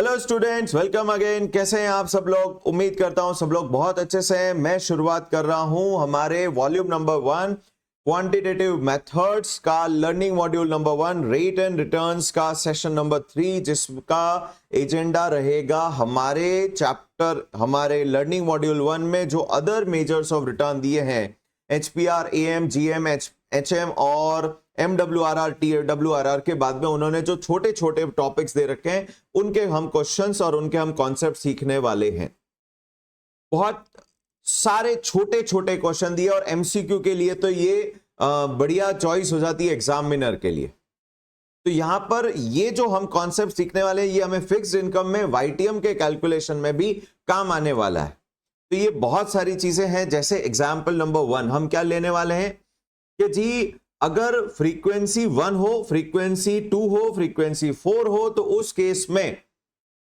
Hello students, welcome again. कैसे हैं आप सब लोग? उम्मीद करता हूं सब लोग बहुत अच्छे से हैं। मैं शुरुआत कर रहा हूं हमारे वॉल्यूम नंबर 1 क्वांटिटेटिव मेथड्स का learning module number 1 rate and returns का सेशन नंबर 3, जिसका एजेंडा रहेगा हमारे चैप्टर हमारे लर्निंग मॉड्यूल 1 में जो अदर मेजर्स ऑफ रिटर्न दिए हैं, एचपीआर, एएम, जीएम, एचएम और MWRR, TWRR के बाद में उन्होंने जो छोटे छोटे टॉपिक्स दे रखे हैं उनके हम क्वेश्चंस और उनके हम कॉन्सेप्ट सीखने वाले हैं। बहुत सारे छोटे छोटे क्वेश्चन दिए और एमसीक्यू के लिए तो ये बढ़िया चॉइस हो जाती है एग्जामिनर के लिए। तो यहां पर ये जो हम कॉन्सेप्ट सीखने वाले हैं ये हमें फिक्स्ड इनकम में वाईटीएम के कैलकुलेशन में भी काम आने वाला है। तो ये बहुत सारी चीजें हैं। जैसे एग्जाम्पल नंबर 1 हम क्या लेने वाले हैं कि जी अगर फ्रीक्वेंसी 1 हो, फ्रीक्वेंसी 2 हो, फ्रीक्वेंसी 4 हो, तो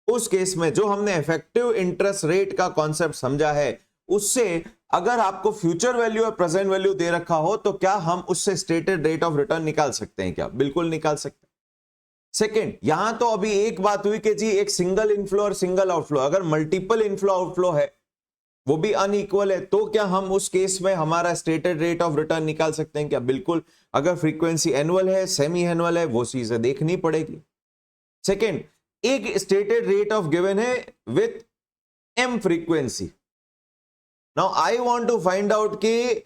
उस केस में जो हमने इफेक्टिव इंटरेस्ट रेट का कॉन्सेप्ट समझा है उससे अगर आपको फ्यूचर वैल्यू और प्रेजेंट वैल्यू दे रखा हो तो क्या हम उससे स्टेटेड रेट ऑफ रिटर्न निकाल सकते हैं? क्या बिल्कुल निकाल सकते हैं। सेकेंड, यहां तो अभी एक बात हुई कि जी एक सिंगल इनफ्लो और सिंगल आउटफ्लो, अगर मल्टीपल इनफ्लो आउटफ्लो है वो भी अनइक्वल है तो क्या हम उस केस में हमारा स्टेटेड रेट ऑफ रिटर्न निकाल सकते हैं? क्या बिल्कुल। अगर फ्रीक्वेंसी एनुअल है, सेमी एनुअल है, वो चीजें देखनी पड़ेगी। सेकेंड, एक स्टेटेड रेट ऑफ गिवन है with M frequency. Now I want to find out कि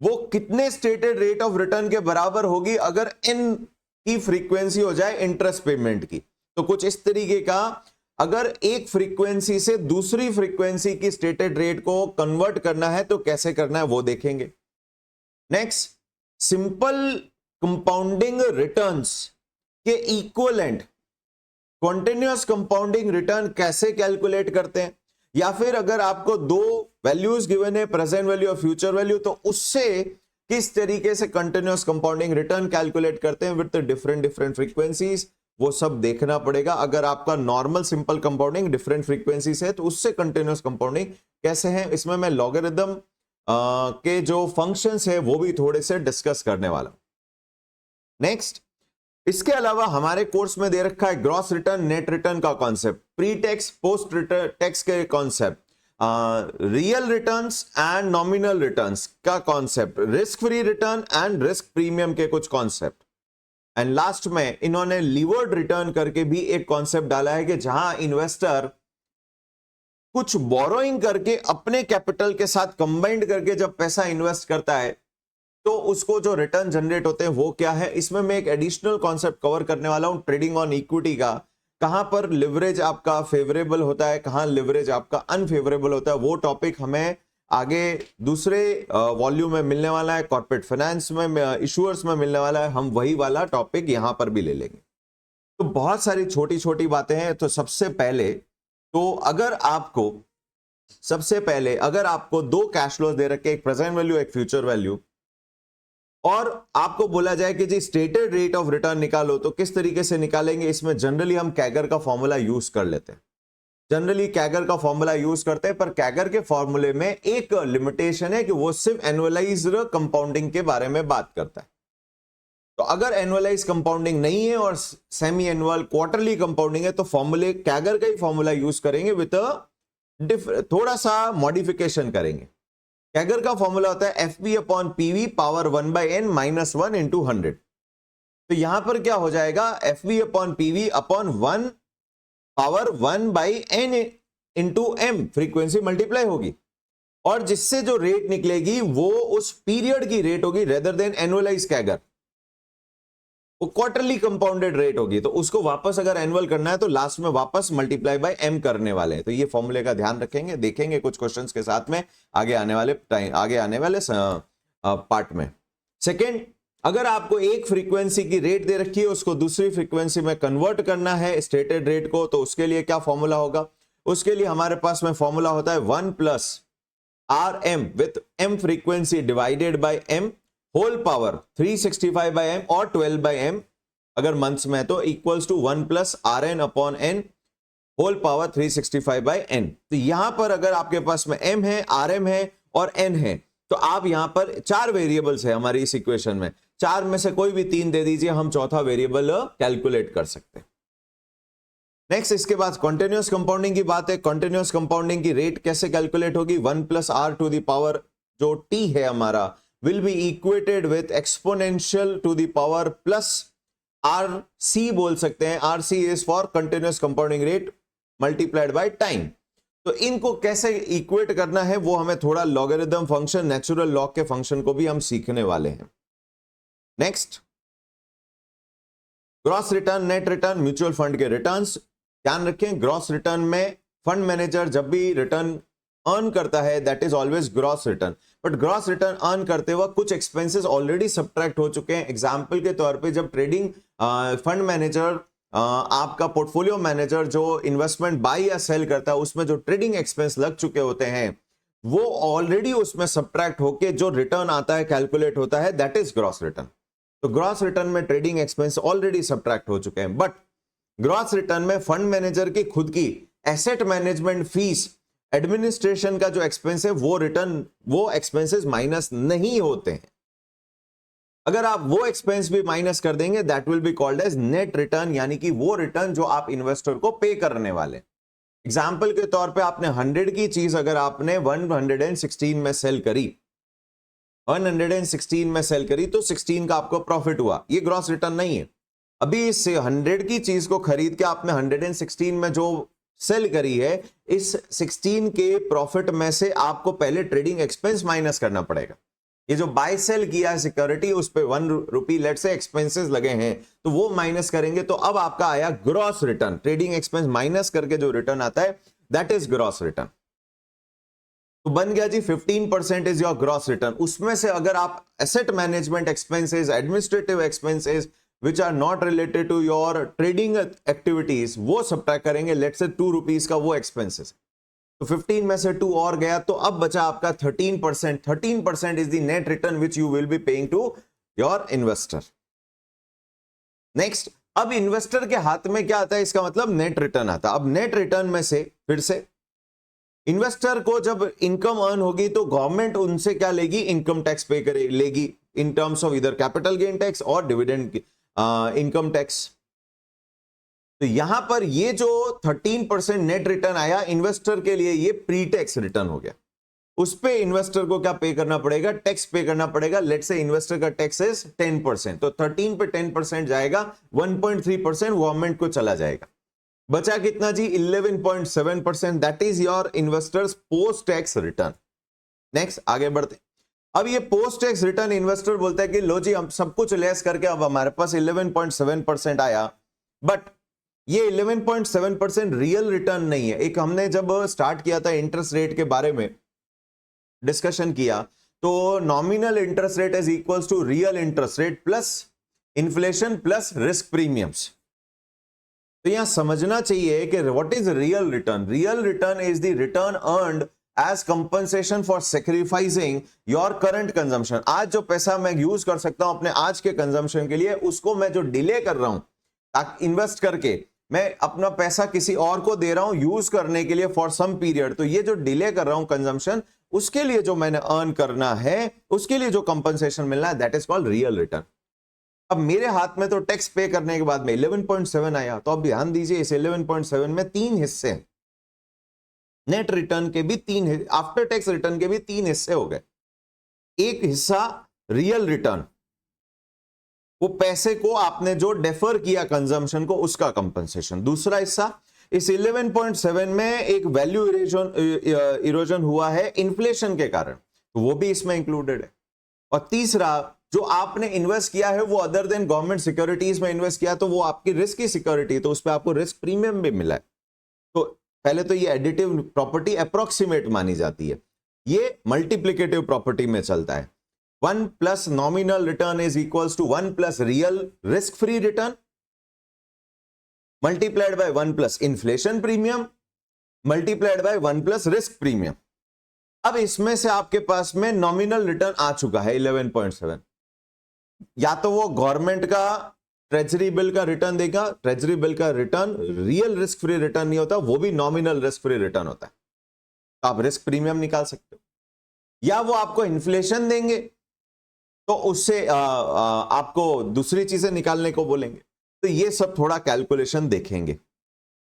वो कितने स्टेटेड रेट ऑफ रिटर्न के बराबर होगी अगर एन की फ्रीक्वेंसी हो जाए इंटरेस्ट पेमेंट की। तो कुछ इस तरीके का, अगर एक फ्रीक्वेंसी से दूसरी फ्रीक्वेंसी की स्टेटेड रेट को कन्वर्ट करना है तो कैसे करना है वो देखेंगे। नेक्स्ट, सिंपल कंपाउंडिंग रिटर्न्स के इक्विवेलेंट कॉन्टिन्यूअस कंपाउंडिंग रिटर्न कैसे कैलकुलेट करते हैं, या फिर अगर आपको दो वैल्यूज गिवन है, प्रेजेंट वैल्यू और फ्यूचर वैल्यू, तो उससे किस तरीके से कंटिन्यूअस कंपाउंडिंग रिटर्न कैलकुलेट करते हैं विद डिफरेंट फ्रीक्वेंसीज, वो सब देखना पड़ेगा। अगर आपका normal simple compounding different frequencies है तो उससे कंटिन्यूअस कंपाउंडिंग कैसे है, इसमें मैं लॉगरिथम के जो फंक्शंस है वो भी थोड़े से डिस्कस करने वाला हूं। नेक्स्ट, इसके अलावा हमारे कोर्स में दे रखा है ग्रॉस रिटर्न, नेट रिटर्न का concept, pre tax, post tax के concept, real returns and nominal returns का concept, risk free return and risk premium के कुछ कॉन्सेप्ट, एंड लास्ट में इन्होंने लीवर्ड रिटर्न करके भी एक कॉन्सेप्ट डाला है कि जहां इन्वेस्टर कुछ बोरोइंग करके अपने कैपिटल के साथ कंबाइंड करके जब पैसा इन्वेस्ट करता है तो उसको जो रिटर्न जनरेट होते हैं वो क्या है। इसमें मैं एक एडिशनल कॉन्सेप्ट कवर करने वाला हूं, ट्रेडिंग ऑन इक्विटी का। कहां पर लिवरेज आपका फेवरेबल होता है, कहां लिवरेज आपका अनफेवरेबल होता है, वो टॉपिक हमें आगे दूसरे वॉल्यूम में मिलने वाला है। कॉर्पोरेट फाइनेंस में, इशूअर्स में मिलने वाला है, हम वही वाला टॉपिक यहां पर भी ले लेंगे। तो बहुत सारी छोटी छोटी बातें हैं। तो सबसे पहले अगर आपको दो कैश फ्लोज दे रखे, एक प्रेजेंट वैल्यू एक फ्यूचर वैल्यू, और आपको बोला जाए कि जी स्टेटेड रेट ऑफ रिटर्न निकालो, तो किस तरीके से निकालेंगे? इसमें जनरली हम कैगर का फॉर्मूला यूज कर लेते हैं। पर कैगर के फॉर्मूले में एक लिमिटेशन है कि वो सिर्फ एनुअलाइज्ड कंपाउंडिंग के बारे में बात करता है। तो अगर एनुअलाइज कंपाउंडिंग नहीं है और सेमी एनुअल, क्वार्टरली कंपाउंडिंग है तो फॉर्मूले कैगर का ही फॉर्मूला यूज करेंगे विद थोड़ा सा मॉडिफिकेशन करेंगे। कैगर का फॉर्मूला होता है FP upon PV power 1/n minus 1 into 100। तो यहां पर क्या हो जाएगा, FP upon PV upon 1 power 1/n into m, frequency multiply होगी, और जिससे जो रेट निकलेगी वो उस पीरियड की रेट होगी रेदर देन एनुअलाइज कैगर। वो क्वार्टरली कंपाउंडेड रेट होगी, तो उसको वापस अगर एनुअल करना है तो लास्ट में वापस मल्टीप्लाई बाय m करने वाले हैं। तो ये फॉर्मूले का ध्यान रखेंगे, देखेंगे कुछ क्वेश्चंस के साथ में आगे आने वाले पार्ट में। सेकंड, अगर आपको एक फ्रीक्वेंसी की रेट दे रखी है, उसको दूसरी फ्रीक्वेंसी में कन्वर्ट करना है स्टेटेड रेट को, तो उसके लिए क्या फॉर्मूला होगा? उसके लिए हमारे पास में फॉर्मूला होता है 1 plus RM with m frequency divided by m whole power 365/m और 12/m अगर मंथ्स में तो equals to 1 plus RN upon n whole power 365/n। तो यहां पर अगर आपके पास में m है, RM है और n है, तो आप यहां पर 4 वेरिएबल्स है हमारी इस इक्वेशन में, 4 में से कोई भी 3 दे दीजिए, हम चौथा वेरिएबल कैलकुलेट कर सकते हैं। नेक्स्ट इसके बाद कंटिन्यूअस कंपाउंडिंग की बात है। कंटिन्यूअस कंपाउंडिंग की रेट कैसे कैलकुलेट होगी? 1 plus R to the power जो टी है हमारा will be equated with exponential to the power plus R C बोल सकते हैं। R C is for continuous compounding rate multiplied by time. तो इनको कैसे इक्वेट करना है वो हमें थोड़ा लॉगरिथम फंक्शन, नेचुरल लॉग के फंक्शन को भी हम सीखने वाले हैं। Next, gross return, net return, mutual fund के रिटर्न्स। ध्यान रखें, ग्रॉस रिटर्न में फंड मैनेजर जब भी रिटर्न अर्न करता है that is always gross return. But gross return earn करते वक्त कुछ एक्सपेंसेस ऑलरेडी सब्ट्रैक्ट हो चुके हैं। एग्जांपल के तौर पे जब ट्रेडिंग फंड मैनेजर आपका पोर्टफोलियो मैनेजर जो इन्वेस्टमेंट बाय या सेल करता है उसमें जो ट्रेडिंग एक्सपेंस लग चुके होते हैं वो ऑलरेडी उसमें सब्ट्रैक्ट होके जो रिटर्न आता है कैलकुलेट होता है, दैट इज ग्रॉस रिटर्न। तो ग्रॉस रिटर्न में ट्रेडिंग एक्सपेंस ऑलरेडी सब्ट्रैक्ट हो चुके हैं। बट ग्रॉस रिटर्न में फंड मैनेजर की खुद की एसेट मैनेजमेंट फीस, एडमिनिस्ट्रेशन का जो एक्सपेंस है वो एक्सपेंसेस माइनस नहीं होते हैं। अगर आप वो एक्सपेंस भी माइनस कर देंगे that will be called as net return, यानी कि वो रिटर्न जो आप इन्वेस्टर को पे करने वाले। एग्जाम्पल के तौर पे आपने 100 की चीज अगर आपने 116 में सेल करी, 116 में सेल करी तो 16 का आपको प्रॉफिट हुआ, ये ग्रॉस रिटर्न नहीं है। अभी इस 100 की चीज को खरीद के आपने 116 में जो सेल करी है, इस 16 के प्रॉफिट में से आपको पहले ट्रेडिंग एक्सपेंस माइनस करना पड़ेगा। ये जो बाय सेल किया है सिक्योरिटी, उस पे 1 रुपी लेट से एक्सपेंसेस लगे हैं तो वो माइनस करेंगे तो अब आपका आया gross return. Trading expense minus करके जो रिटर्न आता है दैट इज ग्रॉस रिटर्न। तो बन गया जी 15% इज योर ग्रॉस रिटर्न। उसमें से अगर आप asset management expenses, administrative expenses which are not related to your trading activities वो सब्ट्रैक्ट करेंगे, लेट से 2 रुपीज का वो एक्सपेंसेस, तो 15 में से 2 और गया तो अब बचा आपका 13%। 13% is the net return which you will be paying to your investor. Next, अब इन्वेस्टर के हाथ में क्या आता है, इसका मतलब नेट रिटर्न आता है। अब नेट रिटर्न में से फिर से इन्वेस्टर को जब इनकम अर्न होगी तो गवर्नमेंट उनसे क्या लेगी, इनकम टैक्स पे करे लेगी इन टर्म्स ऑफ इधर कैपिटल गेन टैक्स और डिविडेंड इनकम टैक्स। तो यहां पर ये जो 13% नेट रिटर्न आया इन्वेस्टर के लिए, ये प्री टैक्स रिटर्न हो गया। उस पे इन्वेस्टर को क्या पे करना पड़ेगा, टैक्स पे करना पड़ेगा। लेट से इन्वेस्टर का टैक्स इज 10%, तो 13 पे 10% जाएगा, 1.3% गवर्नमेंट को चला जाएगा। बचा कितना जी, 11.7%, that is your investors post tax return. Next आगे बढ़ते। अब ये पोस्ट टैक्स रिटर्न इन्वेस्टर बोलता है कि लो जी हम सब कुछ लेस करके अब हमारे पास 11.7% आया, बट ये 11.7% रियल रिटर्न नहीं है। एक हमने जब स्टार्ट किया था इंटरेस्ट रेट के बारे में डिस्कशन किया तो nominal interest rate is equals to real interest rate plus inflation plus risk premiums. तो यहां समझना चाहिए कि what is real return. Real return is the return earned as compensation for sacrificing your current consumption. आज जो पैसा मैं use कर सकता हूं अपने आज के कंजम्पशन के लिए, उसको मैं जो डिले कर रहा हूं ताकि इन्वेस्ट करके मैं अपना पैसा किसी और को दे रहा हूं यूज करने के लिए फॉर सम पीरियड, तो ये जो डिले कर रहा हूं कंजम्पशन, उसके लिए जो मैंने अर्न करना है, उसके लिए जो कंपनसेशन मिलना है, that is called real return. अब मेरे हाथ में तो टैक्स पे करने के बाद में 11.7 आया, तो अब ध्यान दीजिए इस 11.7 में 3 हिस्से, नेट रिटर्न के भी 3, आफ्टर टैक्स रिटर्न के भी 3 हिस्से हो गए। एक हिस्सा रियल रिटर्न, वो पैसे को आपने जो डेफर किया कंजम्पशन को, उसका कंपनसेशन। दूसरा हिस्सा इस 11.7 में एक वैल्यू इरोजन हुआ है इन्फ्लेशन के कारण, तो वो भी इसमें इंक्लूडेड है। और तीसरा जो आपने इन्वेस्ट किया है वो अदर देन गवर्नमेंट सिक्योरिटीज में इन्वेस्ट किया, तो वो आपकी रिस्क की सिक्योरिटी, तो उस पर आपको रिस्क प्रीमियम भी मिला है। तो पहले तो ये एडिटिव प्रॉपर्टी अप्रोक्सीमेट मानी जाती है, ये मल्टीप्लिकेटिव प्रॉपर्टी में चलता है। 1 plus nominal return is equals to 1 plus real risk free return multiplied by 1 plus inflation premium multiplied by 1 plus risk premium. अब इसमें से आपके पास में नॉमिनल रिटर्न आ चुका है 11.7, या तो वो गवर्नमेंट का ट्रेजरी बिल का रिटर्न देगा, ट्रेजरी बिल का return real risk free return नहीं होता, वो भी नॉमिनल रिस्क फ्री रिटर्न होता है, तो आप रिस्क प्रीमियम निकाल सकते हो। या वो आपको इन्फ्लेशन देंगे तो उससे आपको दूसरी चीजें निकालने को बोलेंगे। तो ये सब थोड़ा कैलकुलेशन देखेंगे।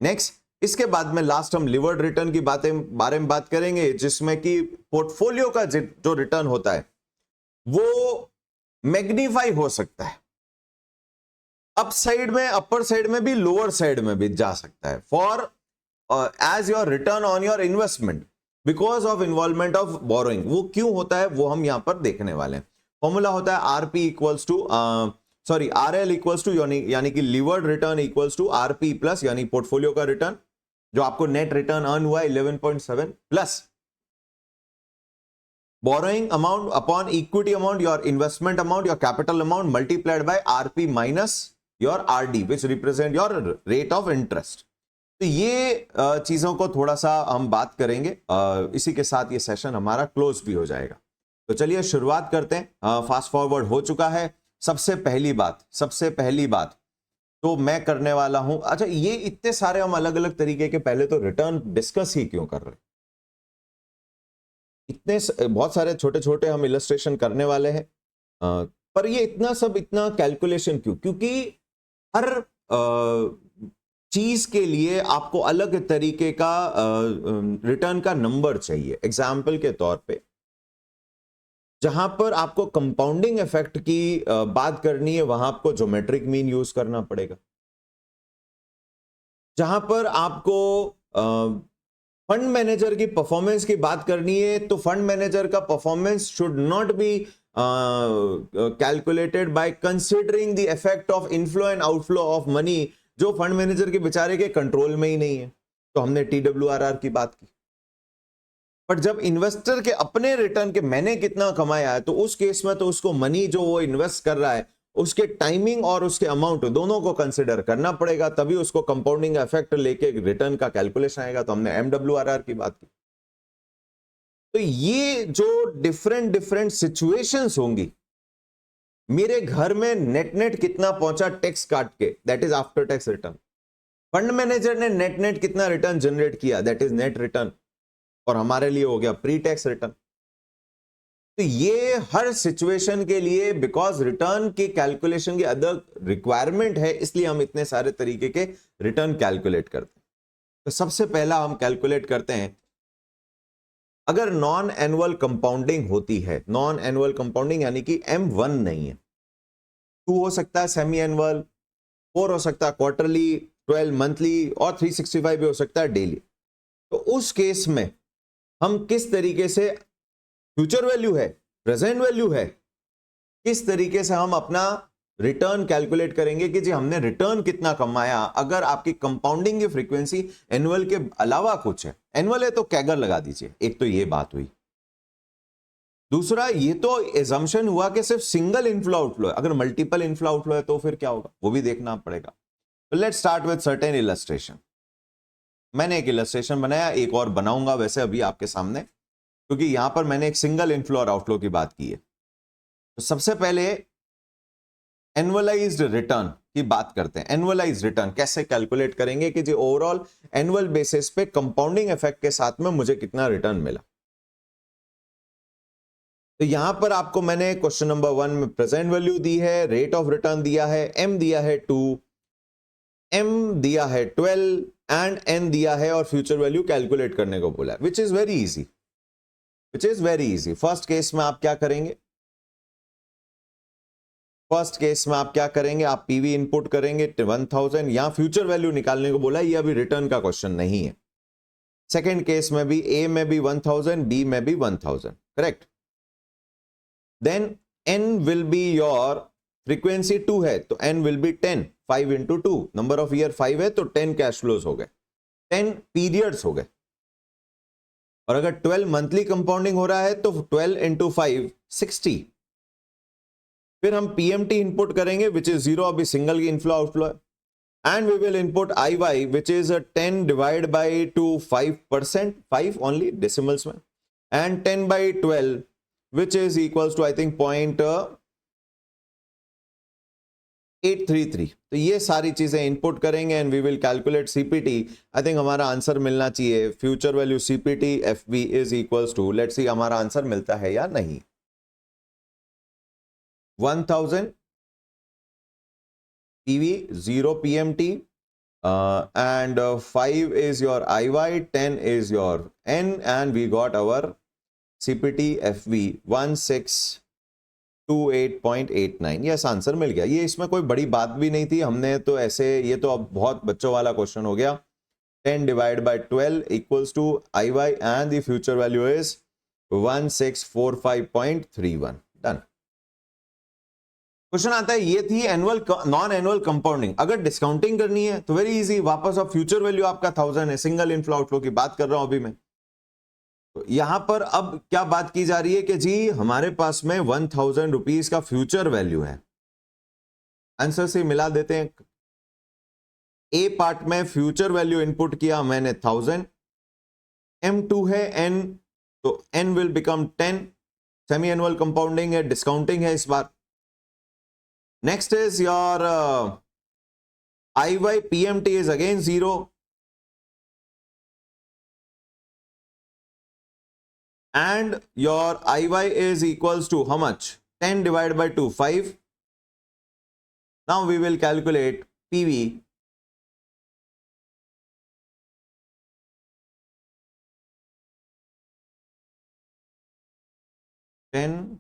नेक्स्ट, इसके बाद में लास्ट हम लिवर्ड रिटर्न की बारे में बात करेंगे, जिसमें कि पोर्टफोलियो का जो रिटर्न होता है वो मैग्नीफाई हो सकता है, अप साइड में, अपर साइड में भी, लोअर साइड में भी जा सकता है, for as your return on your investment because of involvement of borrowing. वो क्यों होता है वो हम यहां पर देखने वाले हैं। फॉर्मूला होता है RP equals to RL equals to यानी कि levered return equals to RP plus यानी पोर्टफोलियो का रिटर्न, जो आपको नेट रिटर्न अर्न हुआ 11.7 plus borrowing amount upon equity amount, your investment amount, your capital amount multiplied by RP minus your RD which represent your rate of interest। तो ये चीजों को थोड़ा सा हम बात करेंगे, इसी के साथ ये सेशन हमारा क्लोज भी हो जाएगा। तो चलिए शुरुआत करते हैं। फास्ट फॉरवर्ड हो चुका है। सबसे पहली बात तो मैं करने वाला हूं, अच्छा ये इतने सारे हम अलग अलग तरीके के पहले तो रिटर्न डिस्कस ही क्यों कर रहे हैं, इतने बहुत सारे छोटे छोटे हम इलस्ट्रेशन करने वाले हैं, पर ये इतना कैलकुलेशन क्यों, क्योंकि हर चीज के लिए आपको अलग तरीके का रिटर्न का नंबर चाहिए। एग्जाम्पल के तौर पे जहां पर आपको कंपाउंडिंग इफेक्ट की बात करनी है वहां आपको ज्योमेट्रिक मीन यूज करना पड़ेगा। जहां पर आपको फंड मैनेजर की परफॉर्मेंस की बात करनी है तो फंड मैनेजर का performance should not be calculated by considering the effect of inflow and outflow of money, जो फंड मैनेजर के बेचारे के कंट्रोल में ही नहीं है। तो हमने TWRR की बात की, बट जब इन्वेस्टर के अपने रिटर्न के मैंने कितना कमाया है तो उस केस में तो उसको मनी जो वो इन्वेस्ट कर रहा है उसके टाइमिंग और उसके अमाउंट दोनों को कंसिडर करना पड़ेगा, तभी उसको कंपाउंडिंग इफेक्ट लेके रिटर्न का कैलकुलेशन आएगा। तो हमने MWRR की बात की। तो ये जो डिफरेंट सिचुएशंस होंगी, मेरे घर में नेट कितना पहुंचा टैक्स काट के, that is after tax return. Fund manager ने नेट कितना रिटर्न जनरेट किया, दैट इज नेट रिटर्न, और हमारे लिए हो गया प्री टैक्स रिटर्न। तो ये हर सिचुएशन के लिए, बिकॉज रिटर्न के कैलकुलेशन की अदर रिक्वायरमेंट है, इसलिए हम इतने सारे तरीके के रिटर्न कैलकुलेट करते हैं। तो सबसे पहला हम कैलकुलेट करते हैं, अगर नॉन एनुअल कंपाउंडिंग होती है, नॉन एनुअल कंपाउंडिंग यानी कि M1 नहीं है, 2 हो सकता है सेमी एनुअल, 4 हो सकता है क्वार्टरली, 12 मंथली और 365 भी हो सकता है डेली। तो उस केस में हम किस तरीके से, फ्यूचर वैल्यू है, प्रेजेंट वैल्यू है, किस तरीके से हम अपना रिटर्न कैलकुलेट करेंगे कि जी हमने रिटर्न कितना कमाया। अगर आपकी कंपाउंडिंग की फ्रीक्वेंसी एनुअल के अलावा कुछ है, एनुअल है तो कैगर लगा दीजिए। एक तो ये बात हुई। दूसरा, ये तो एजम्पशन हुआ कि सिर्फ सिंगल इनफ्लो आउटफ्लो है, अगर मल्टीपल इनफ्लो आउटफ्लो है तो फिर क्या होगा वो भी देखना पड़ेगा। Let's start with certain illustration. मैंने एक इलस्ट्रेशन बनाया, एक और बनाऊंगा वैसे अभी आपके सामने, क्योंकि यहां पर मैंने एक सिंगल इनफ्लो और आउटफ्लो की बात की है। तो सबसे पहले एनुअलाइज्ड रिटर्न की बात करते हैं। एनुअलाइज्ड रिटर्न कैसे कैलकुलेट करेंगे कि जी ओवरऑल एनुअल बेसिस पे कंपाउंडिंग इफेक्ट के साथ में मुझे कितना रिटर्न मिला। तो यहां पर आपको मैंने क्वेश्चन नंबर 1 में प्रेजेंट वैल्यू दी है, रेट ऑफ रिटर्न दिया है, M दिया है 2, M दिया है 12 एंड N दिया है, और फ्यूचर वैल्यू कैलकुलेट करने को बोला है, विच is very easy. First case में आप क्या करेंगे, आप पीवी इनपुट करेंगे 1000, यहां फ्यूचर वैल्यू निकालने को बोला है, ये अभी रिटर्न का क्वेश्चन नहीं है। सेकेंड केस में भी A में भी 1000, B में भी 1000, correct. Then N will be your frequency 2 है तो N will be 10, 5 into 2, number of year 5 है तो 10 कैश फ्लोज हो गए, 10 पीरियड्स हो गए। और अगर 12 मंथली कंपाउंडिंग हो रहा है तो 12 इंटू 5 60। फिर हम PMT इनपुट करेंगे विच इज 0, अभी सिंगल की इनफ्लो आउटफ्लो है, and we will input IY which is 10 divide by 2 5%, 5 only decimals में, and 10 by 12 which is equals to I think 0.833। तो ये सारी चीजें इनपुट करेंगे and we will calculate CPT। I think हमारा आंसर मिलना चाहिए future value CPT FB is equals to, let's see हमारा आंसर मिलता है या नहीं। 1000 PV, 0 PMT, and 5 is your IY, 10 is your N, and we got our CPT FV 1628.89. Yes, answer मिल गया। ये इसमें कोई बड़ी बात भी नहीं थी, हमने तो ऐसे, ये तो अब बहुत बच्चों वाला क्वेश्चन हो गया। 10 divided by 12 equals to IY and the future value is 1645.31. Done. Question आता है, ये थी एनुअल नॉन एनुअल कंपाउंडिंग। अगर डिस्काउंटिंग करनी है तो वेरी इजी, वापस अब फ्यूचर वैल्यू आपका 1000 है, सिंगल इनफ्लो आउटफ्लो की बात कर रहा हूं अभी मैं। तो यहां पर अब क्या बात की जा रही है कि जी हमारे पास में 1000 रुपीज का फ्यूचर वैल्यू है। आंसर से मिला देते हैं। ए पार्ट में फ्यूचर वैल्यू इनपुट किया मैंने 1000, M2 है N, तो N will become 10, semi annual compounding है, डिस्काउंटिंग है इस बार। Next is your IY PMT is again 0, and your IY is equals to how much? 10 divided by 2, 5. Now we will calculate PV. $10,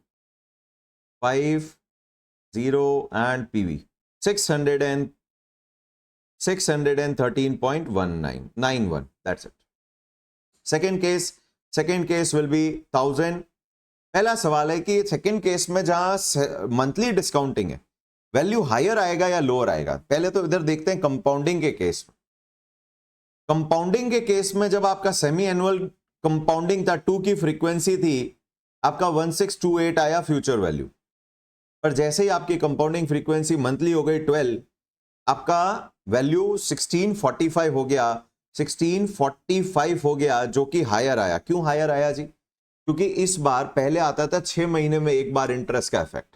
5, 0 and PV 613.91. That's it. Second case will be 1000. पहला सवाल है कि second case में जहां monthly discounting है, value higher आएगा या lower आएगा? पहले तो इधर देखते हैं कंपाउंडिंग के केस में। कंपाउंडिंग के केस में जब आपका सेमी एनुअल कंपाउंडिंग था, 2 की फ्रीक्वेंसी थी, आपका 1628 आया फ्यूचर वैल्यू। पर जैसे ही आपकी कंपाउंडिंग फ्रीक्वेंसी मंथली हो गई 12, आपका वैल्यू 1645 हो गया, 1645 हो गया, जो कि हायर आया। क्यों हायर आया जी? क्योंकि इस बार पहले आता था 6 महीने में एक बार इंटरेस्ट का इफेक्ट,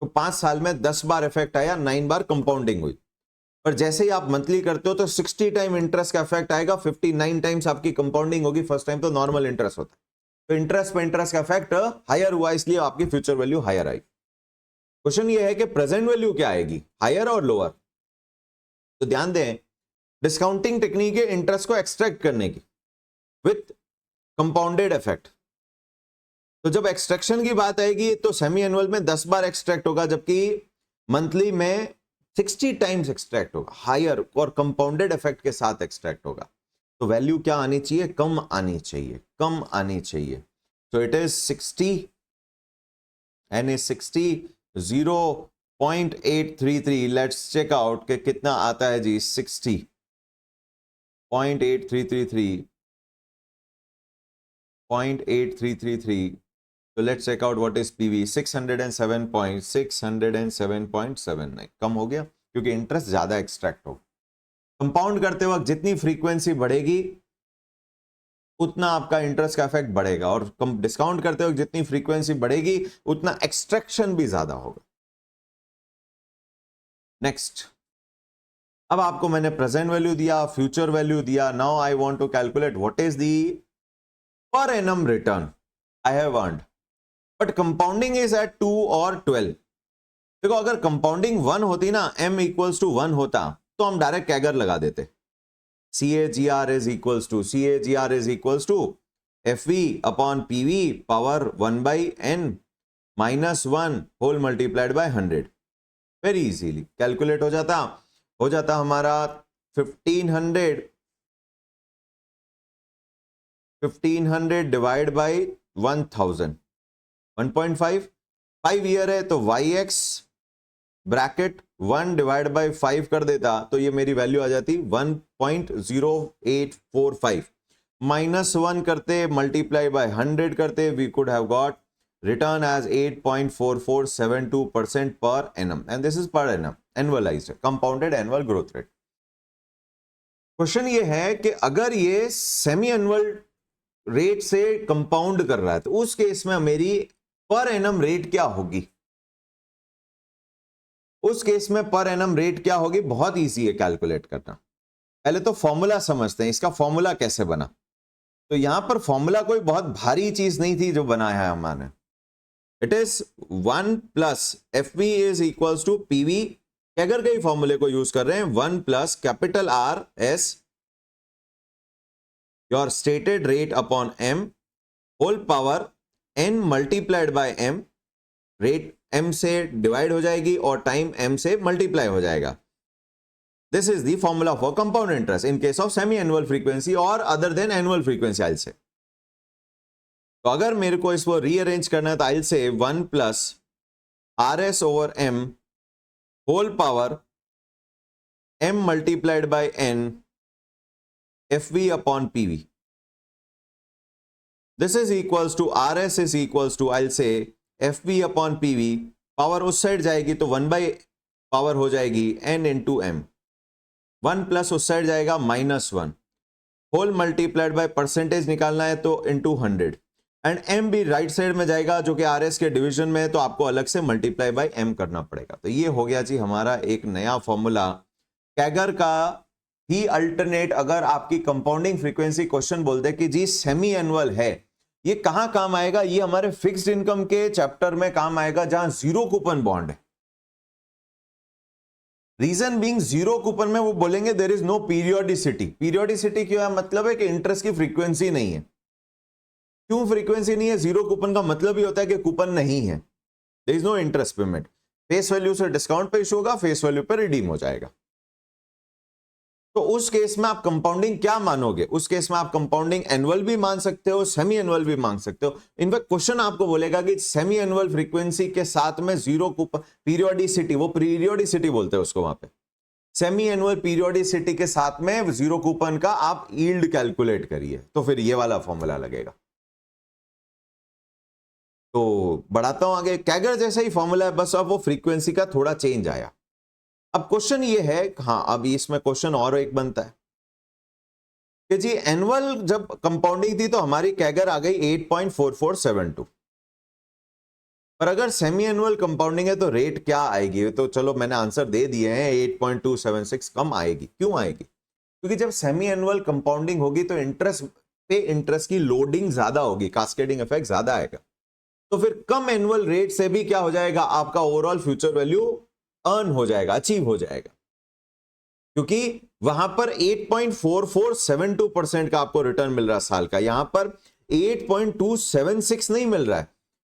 तो 5 साल में 10 बार इफेक्ट आया, 9 बार कंपाउंडिंग हुई। पर जैसे ही आप मंथली करते हो तो 60 टाइम इंटरेस्ट का इफेक्ट आएगा, 59 टाइम्स आपकी कंपाउंडिंग होगी। फर्स्ट टाइम तो नॉर्मल इंटरेस्ट होता है, तो इंटरेस्ट पे इंटरेस्ट का इफेक्ट हायर हुआ, इसलिए आपकी फ्यूचर वैल्यू हायर आई। क्वेश्चन ये है कि प्रेजेंट वैल्यू क्या आएगी, हायर और लोअर? तो ध्यान दें, डिस्काउंटिंग टेक्निक है इंटरेस्ट को एक्सट्रैक्ट करने की विथ कंपाउंडेड इफेक्ट। तो जब एक्सट्रैक्शन की बात आएगी तो सेमी एनुअल में 10 बार एक्सट्रैक्ट होगा, जबकि मंथली में 60 टाइम्स एक्सट्रैक्ट होगा, हायर और कंपाउंडेड इफेक्ट के साथ एक्सट्रैक्ट होगा। तो वैल्यू क्या आनी चाहिए? कम आनी चाहिए, कम आनी चाहिए। तो it is 60, N is 60, 0.833। Let's check out कि कितना आता है जी। 60.8333, so let's check out what is PV। 607.79 कम हो गया क्योंकि इंटरेस्ट ज्यादा एक्सट्रैक्ट हो। कंपाउंड करते वक्त जितनी फ्रीक्वेंसी बढ़ेगी उतना आपका इंटरेस्ट का इफेक्ट बढ़ेगा, और डिस्काउंट करते वक्त जितनी फ्रीक्वेंसी बढ़ेगी उतना एक्सट्रैक्शन भी ज्यादा होगा। नेक्स्ट, अब आपको मैंने प्रेजेंट वैल्यू दिया, फ्यूचर वैल्यू दिया। Now I want to calculate what is the per annum return I have earned, but compounding is at 2 or 12। देखो, अगर कंपाउंडिंग 1 होती ना, m इक्वल्स टू 1 होता, तो हम डायरेक्ट कैगर लगा देते। CAGR is equals to FV upon PV power 1/n minus 1 whole multiplied by 100। Very easily calculate हो जाता हमारा 1500 डिवाइड बाई 1000, 1.5 ईयर है, तो YX ब्रैकेट 1 डिवाइड बाई 5 कर देता, तो ये मेरी वैल्यू आ जाती 1.0845 माइनस 1 करते, मल्टीप्लाई बाय 100 करते, we could have got return as 8.4472% per annum, and this is per annum, annualized, compounded annual growth rate. Question ये है कि अगर ये सेमी एनुअल रेट से कंपाउंड कर रहा है तो उस केस में मेरी पर एनम रेट क्या होगी? उस केस में पर एनम रेट क्या होगी? बहुत इजी है कैलकुलेट करना। पहले तो फॉर्मूला समझते हैं, इसका फॉर्मूला कैसे बना। तो यहां पर फॉर्मूला कोई बहुत भारी चीज नहीं थी जो बनाया है हमने। It is 1 plus FV is equals to PV CAGR के ही फॉर्मूले को यूज कर रहे हैं, 1 plus capital R S your stated rate upon M whole power N multiplied by M, rate M से डिवाइड हो जाएगी और टाइम एम से मल्टीप्लाई हो जाएगा. This is the formula for compound interest in case of semi annual frequency और other than annual frequency. आई से तो अगर मेरे को इसको रीअरेंज करना है तो I say 1 plus R S over M whole power m multiplied by n fv upon pv. This is equals to rs is equals to I'll say fv upon pv. Power उस side जाएगी तो 1 by power हो जाएगी n into M. 1 plus उस side जाएगा -1 whole multiplied by percentage निकालना है तो इंटू 100 एंड m भी राइट साइड में जाएगा जो कि rs के डिवीजन में है तो आपको अलग से मल्टीप्लाई बाय m करना पड़ेगा. तो ये हो गया जी हमारा एक नया फॉर्मूला कैगर का ही अल्टरनेट. अगर आपकी कंपाउंडिंग फ्रीक्वेंसी क्वेश्चन बोलते कि जी सेमी एनुअल है, ये कहां काम आएगा? ये हमारे फिक्स्ड इनकम के चैप्टर में काम आएगा जहां जीरो कूपन बॉन्ड है. रीजन बीइंग जीरो कूपन में वो बोलेंगे there is no periodicity. Periodicity क्या मतलब है? कि इंटरेस्ट की फ्रीक्वेंसी नहीं है. क्यों फ्रीक्वेंसी नहीं है? जीरो कूपन का मतलब ही होता है कि कूपन नहीं है, there is no interest payment. Face value से डिस्काउंट पे इशू होगा, फेस वैल्यू पे रिडीम हो जाएगा. तो उस केस में आप कंपाउंडिंग क्या मानोगे? उस केस में आप कंपाउंडिंग एनुअल भी मान सकते हो, सेमी एनुअल भी मान सकते हो. इनफैक्ट क्वेश्चन आपको बोलेगा कि सेमी एनुअल फ्रीक्वेंसी के साथ में जीरो कूपन पीरियोडिसिटी, वो पीरियोडिसिटी बोलते हैं उसको वहां पे, सेमी एनुअल पीरियोडिसिटी के साथ में जीरो कूपन का आप यील्ड कैलकुलेट करिए तो फिर ये वाला फॉर्मूला लगेगा. तो बढ़ाता हूं आगे. कैगर जैसा ही फॉर्मूला है, बस अब वो फ्रीक्वेंसी का थोड़ा चेंज आया. अब क्वेश्चन ये है, हाँ अब इसमें क्वेश्चन और एक बनता है कि जी एनुअल जब कंपाउंडिंग थी तो हमारी कैगर आ गई 8.4472, पर अगर सेमी एनुअल कंपाउंडिंग है तो रेट क्या आएगी? तो चलो मैंने आंसर दे दिए हैं, 8.276 कम आएगी. क्यों आएगी? क्योंकि जब सेमी एनुअल कंपाउंडिंग होगी तो इंटरेस्ट पे इंटरेस्ट की लोडिंग ज्यादा होगी, कास्केडिंग इफेक्ट ज्यादा आएगा. तो फिर कम एनुअल रेट से भी क्या हो जाएगा? आपका ओवरऑल फ्यूचर वैल्यू अर्न हो जाएगा, अचीव हो जाएगा, क्योंकि वहां पर 8.4472% का आपको रिटर्न मिल रहा है साल का. यहां पर 8.276 नहीं मिल रहा है,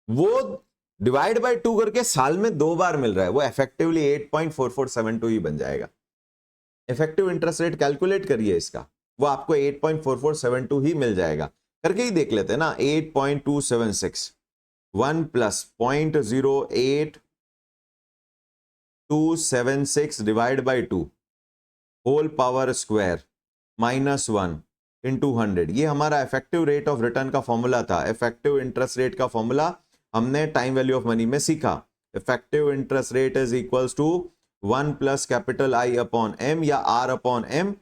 वो डिवाइड बाय 2 करके साल में 2 बार मिल रहा है. वो इफेक्टिवली 8.4472 ही बन जाएगा. इफेक्टिव इंटरेस्ट रेट कैलकुलेट करिए इसका, वो आपको 8.4472 ही मिल जाएगा. करके ही देख लेते हैं ना. 8.276 1 plus 0.08 divide by 2 whole power square -1 into 100. ये हमारा इफेक्टिव रेट ऑफ रिटर्न का फॉर्मूला था. इफेक्टिव इंटरेस्ट रेट का फॉर्मूला हमने टाइम वैल्यू ऑफ मनी में सीखा. Effective interest rate is equals to 1 plus capital I upon M या R upon M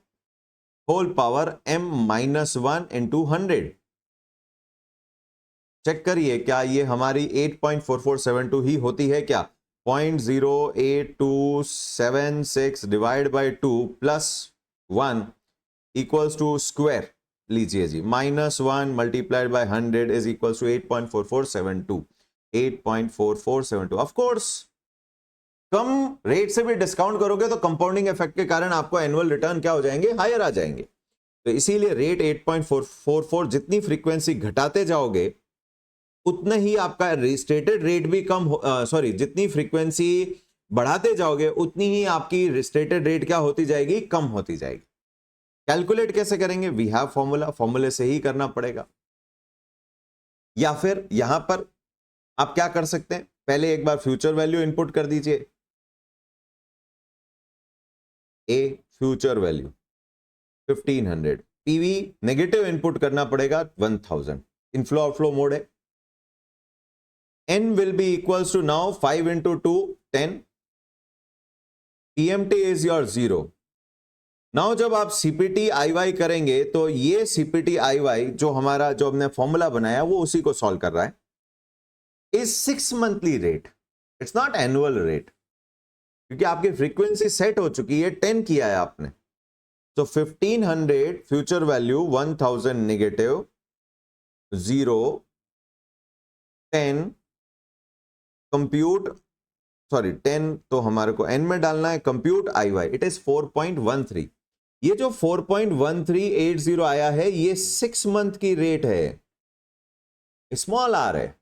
whole power m -1 into 100. Check करिए क्या ये हमारी 8.4472 ही होती है क्या? 0.08276 divide by 2 plus 1 equals to square लीजिए जी, -1 multiplied by 100 is equals to 8.4472. 8.4472. Of course कम रेट से भी डिस्काउंट करोगे तो कंपाउंडिंग इफेक्ट के कारण आपको एनुअल रिटर्न क्या हो जाएंगे? हायर आ जाएंगे. तो इसीलिए रेट 8.44 जितनी फ्रीक्वेंसी घटाते जाओगे उतना ही आपका रिस्टेटेड रेट भी कम सॉरी जितनी फ्रीक्वेंसी बढ़ाते जाओगे उतनी ही आपकी रिस्टेटेड रेट क्या होती जाएगी? कम होती जाएगी. कैलकुलेट कैसे करेंगे? वी हैव फॉर्मूला, फॉर्मूले से ही करना पड़ेगा. या फिर यहां पर आप क्या कर सकते हैं? पहले एक बार फ्यूचर वैल्यू इनपुट कर दीजिए. ए future value 1500, PV negative input करना पड़ेगा 1000. इनफ्लो आउटफ्लो मोड है. n will be equals to now 5 into 2 10. PMT is your 0. Now जब आप CPT IY करेंगे तो ये CPT IY जो हमारा जो हमने फॉर्मूला बनाया वो उसी को सॉल्व कर रहा है. Is 6 monthly rate, it's not annual rate, क्योंकि आपकी फ्रीक्वेंसी सेट हो चुकी है. 10 किया है आपने. तो 1500 future value 1000 negative 0 10 compute sorry 10 तो हमारे को n में डालना है, compute I Y, it is 4.13। ये जो 4.1380 आया है ये 6 मंथ की रेट है, स्मॉल आर है।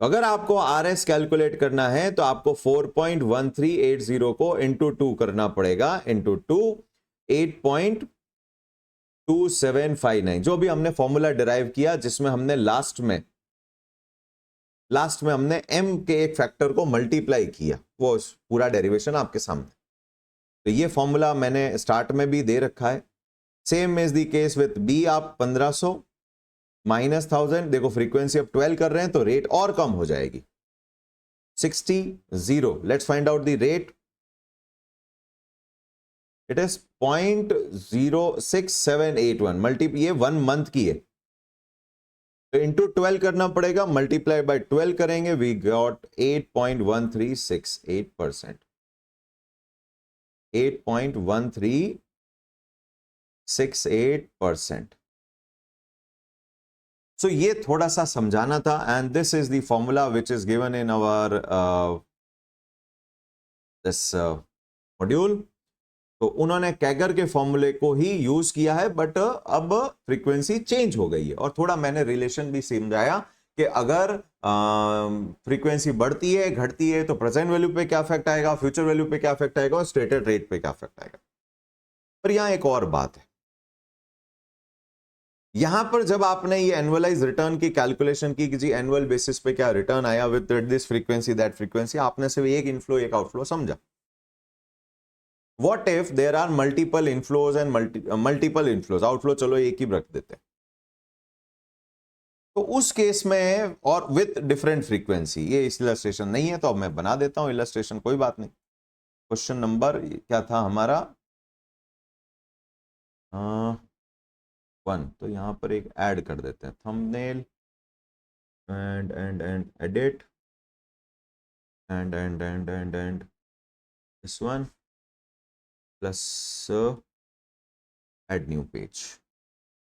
अगर आपको आर एस कैलकुलेट करना है तो आपको 4.1380 को इंटू 2 करना पड़ेगा, इंटू 2 8.2759, जो भी हमने फॉर्मूला डिराइव किया, जिसमें हमने लास्ट में हमने m के एक फैक्टर को मल्टीप्लाई किया, वो पूरा डेरिवेशन आपके सामने। तो ये फॉर्मूला मैंने स्टार्ट में भी दे रखा है। Same is the case with B, आप 1500 माइनस 1000, देखो फ्रीक्वेंसी अब 12 कर रहे हैं तो रेट और कम हो जाएगी, 60 0। Let's find out the rate, it is 0.06781 multiply, ये 1 मंथ की है तो इंटू 12 करना पड़ेगा, मल्टीप्लाई बाय 12 करेंगे, वी गॉट 8.1368%, 8.1368%। सो ये थोड़ा सा समझाना था, and this is the formula which is given in our this module. तो उन्होंने कैगर के फॉर्मूले को ही यूज किया है, बट अब फ्रीक्वेंसी चेंज हो गई है, और थोड़ा मैंने रिलेशन भी समझाया कि अगर फ्रीक्वेंसी बढ़ती है घटती है तो प्रेजेंट वैल्यू पे क्या इफेक्ट आएगा, फ्यूचर वैल्यू पे क्या इफेक्ट आएगा, और स्टेटेड रेट पे क्या इफेक्ट आएगा। पर यहां एक और बात है, यहां पर जब आपने ये एनुअलाइज रिटर्न की कैलकुलेशन की कि जी एनुअल बेसिस पे क्या रिटर्न आया with this frequency that frequency, आपने सिर्फ एक इनफ्लो एक आउटफ्लो समझा। What if there are multiple inflows and multiple inflows, outflow चलो एक ही रख देते हैं, तो उस केस में और विथ डिफरेंट फ्रीक्वेंसी, ये इस इलस्ट्रेशन नहीं है तो अब मैं बना देता हूं इलस्ट्रेशन, कोई बात नहीं। क्वेश्चन नंबर क्या था हमारा, 1, तो यहां पर एक ऐड कर देते हैं, thumbnail and edit and this one plus add new page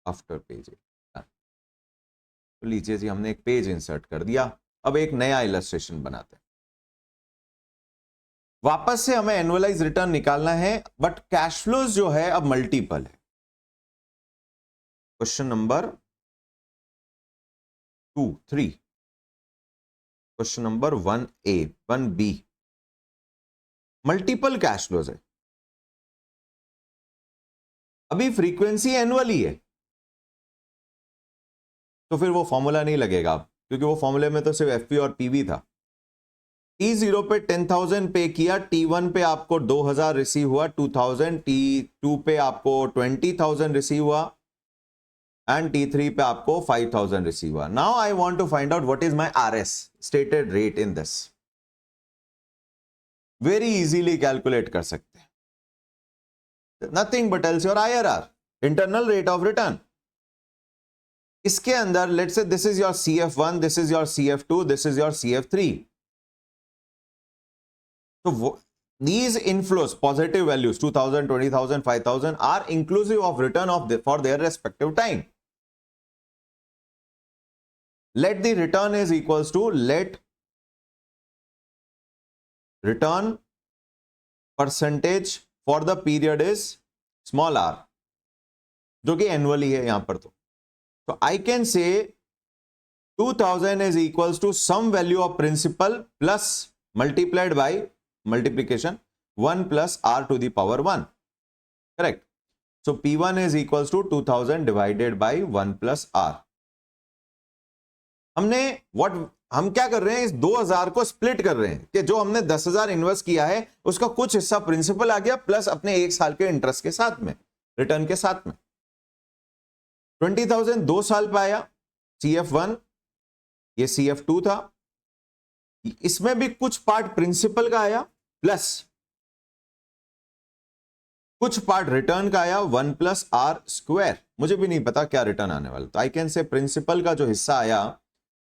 after page. तो लीजिए जी, हमने एक पेज इंसर्ट कर दिया, अब एक नया इलस्ट्रेशन बनाते हैं। वापस से हमें एनुअलाइज रिटर्न निकालना है, बट कैश फ्लोज जो है अब मल्टीपल है। Question number 3, question number 1A 1B, multiple cash flows है, अभी फ्रीक्वेंसी एनुअल ही है, तो फिर वो फॉर्मूला नहीं लगेगा अब, क्योंकि वो फॉर्मूले में तो सिर्फ एफपी और पीवी था। T0 पे 10,000 पे किया, T1 पे आपको 2000 रिसीव हुआ, 2000, T2 पे आपको 20,000 रिसीव हुआ, एंड T3 पे आपको 5,000 रिसीव हुआ। Now I want to find out what is my RS stated rate in this. Very easily calculate कर सकते हैं, nothing but else your IRR, internal rate of return. इसके अंदर let's say this is your CF1, this is your CF2, this is your CF3। So these inflows, positive values 2000, 20,000, 5,000 are inclusive of return for their respective time. Let the return is equals to let return percentage for the period is small r, जो कि annually है यहां पर। तो I can say 2000 is equals to some value of principal plus multiplied by multiplication 1 plus r to the power 1, correct? So P1 is equals to 2000 divided by 1 plus r। हम क्या कर रहे हैं, इस 2000 को स्प्लिट कर रहे हैं कि जो हमने 10,000 इन्वेस्ट किया है उसका कुछ हिस्सा प्रिंसिपल आ गया प्लस अपने 1 साल के इंटरेस्ट के साथ में, रिटर्न के साथ में। 20,000 2 साल पे आया, CF1, ये CF2 था, इसमें भी कुछ पार्ट प्रिंसिपल का आया प्लस कुछ पार्ट रिटर्न का आया 1 प्लस आर स्क्वायर। मुझे भी नहीं पता क्या रिटर्न आने वाला, तो आई कैन से प्रिंसिपल का जो हिस्सा आया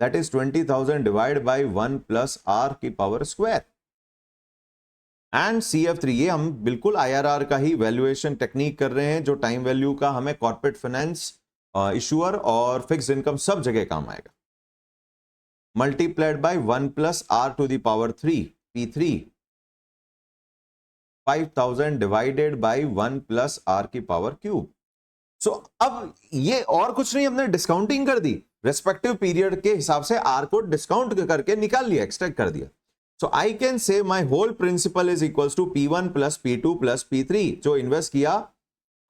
that is 20,000 divide by 1 plus R की पावर स्क्वायर। एंड CF3, ये हम बिल्कुल IRR का ही वैल्यूएशन टेक्निक कर रहे हैं, जो टाइम वैल्यू का हमें कॉर्पोरेट फाइनेंस, इशूअर और फिक्स्ड इनकम सब जगह काम आएगा। Multiplied by 1 plus R to the power 3, P3 5000 divided by 1 plus R की पावर क्यूब. सो अब ये और कुछ नहीं, हमने डिस्काउंटिंग कर दी, रेस्पेक्टिव पीरियड के हिसाब से आर को डिस्काउंट करके निकाल लिया, एक्सट्रैक्ट कर दिया. सो I can say my whole principal is equals to P1 plus P2 plus P3. जो इन्वेस्ट किया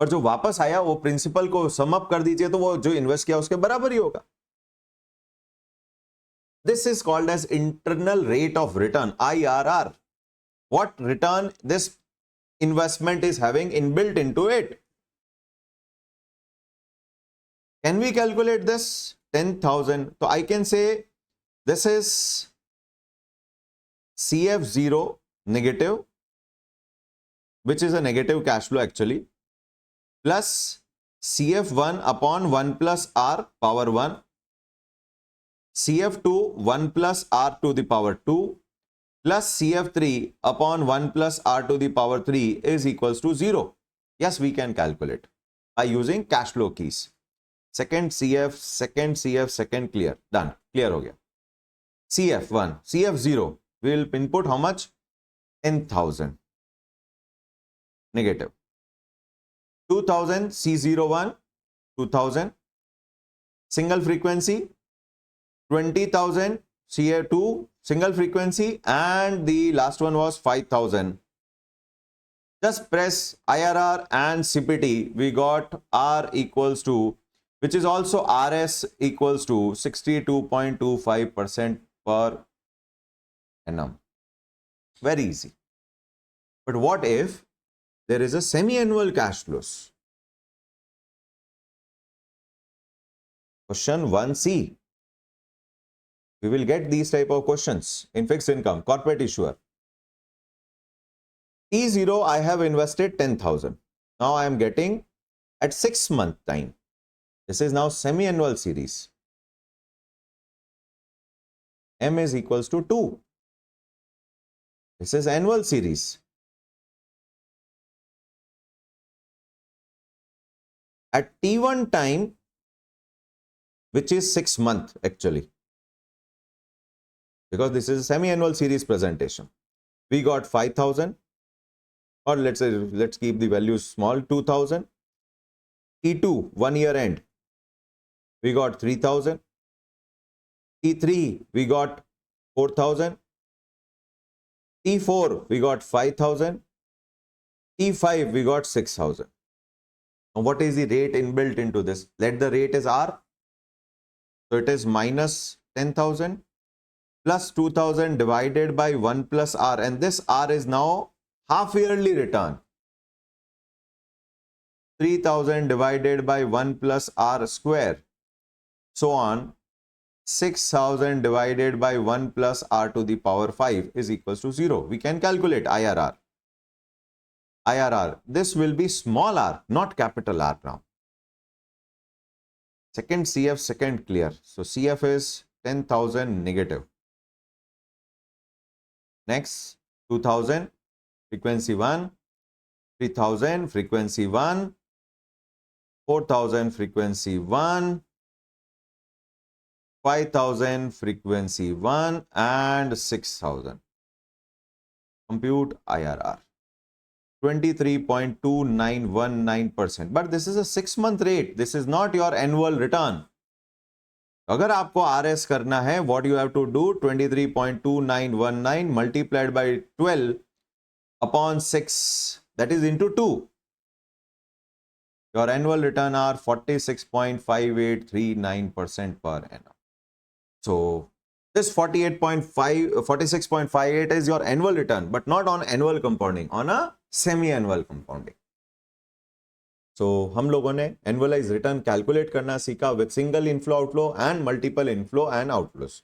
और जो वापस आया वो प्रिंसिपल को सम अप कर दीजिए तो वो जो इन्वेस्ट किया उसके बराबर ही होगा. This is called as internal rate of return, IRR. What return this investment is having inbuilt into it. Can we calculate this? 10,000. So I can say this is CF0 negative, which is a negative cash flow actually, plus CF1 upon 1 plus R power 1, CF2 1 plus R to the power 2 plus CF3 upon 1 plus R to the power 3 is equals to 0. Yes, we can calculate by using cash flow keys. Second CF, second CF, second clear. Done. Clear हो गया. CF1, CF0 will input how much? 10,000. Negative. 2,000 C01, 2,000. Single frequency. 20,000 CA2 single frequency, and the last one was 5,000. Just press IRR and CPT. We got R equals to, which is also RS equals to 62.25% per annum. Very easy. But what if there is a semi-annual cash flows? Question 1C. We will get these type of questions in fixed income, corporate issuer. T0, I have invested 10,000. Now I am getting at 6 month time. This is now semi-annual series. M is equals to 2. This is annual series. At T1 time, which is 6 month actually, because this is a semi-annual series presentation. We got 5,000, or let's keep the values small, 2,000. T2 1 year end, we got 3,000. T3 we got 4,000. T4 we got 5,000. T5 we got 6,000. Now what is the rate inbuilt into this? Let the rate is R, so it is minus 10,000 plus 2,000 divided by 1 plus R, and this R is now half yearly return. 3,000 divided by 1 plus R square, so on. 6,000 divided by 1 plus R to the power 5 is equals to 0. We can calculate IRR. IRR, this will be small r, not capital R now. Second CF, second clear. So CF is 10,000 negative. Next, 2,000, frequency 1, 3,000, frequency 1, 4,000, frequency 1, 5,000, frequency 1, and 6,000. Compute IRR. 23.2919%. But this is a 6-month rate. This is not your annual return. अगर आपको RS करना है, what you have to do, 23.2919 multiplied by 12 upon 6, that is into 2. Your annual return are 46.5839% per annum. So this 46.58 is your annual return, but not on annual compounding, on a semi-annual compounding. So हम लोगों ने annualise return calculate करना सीखा with single inflow outflow and multiple inflow and outflows.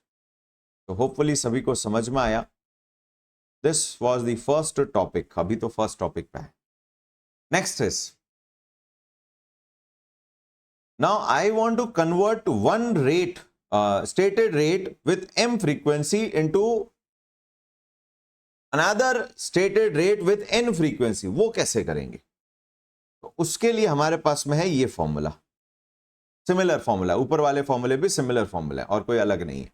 तो hopefully सभी को समझ में आया. This was the first topic. अभी तो फर्स्ट टॉपिक पे है. Next is, now I want to convert one rate, stated rate with m frequency into another stated rate with n frequency. वो कैसे करेंगे? तो उसके लिए हमारे पास में है ये फॉर्मूला, सिमिलर फॉर्मूला. ऊपर वाले फॉर्मूले भी सिमिलर फॉर्मूला है और कोई अलग नहीं है.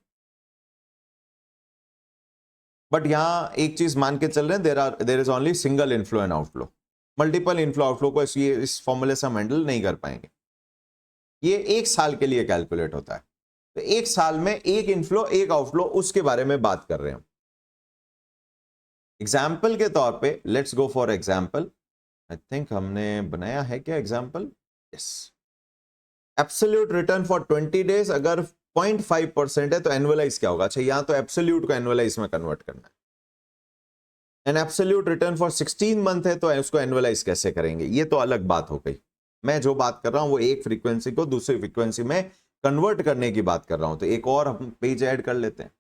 बट यहां एक चीज मान के चल रहे हैं, there is only single inflow and outflow. Multiple inflow outflow को इस फॉर्मूले से हम हैंडल नहीं कर पाएंगे। ये एक साल के लिए कैलकुलेट होता है, तो एक साल में एक इनफ्लो एक आउटफ्लो, उसके बारे में बात कर रहे हैं हम। एग्जाम्पल के तौर पे let's go for example. I think हमने बनाया है क्या example? Yes. Absolute return for 20 days अगर 0.5% है तो एनुअलाइज क्या होगा? अच्छा, यहां तो एब्सोल्यूट को एनुअलाइज में कन्वर्ट करना है। And absolute return for 16 month है तो उसको एनुअलाइज कैसे करेंगे? ये तो अलग बात हो गई। मैं जो बात कर रहा हूं वो एक फ्रीक्वेंसी को दूसरी फ्रीक्वेंसी में कन्वर्ट करने की बात कर रहा हूं। तो एक और हम पेज ऐड कर लेते हैं।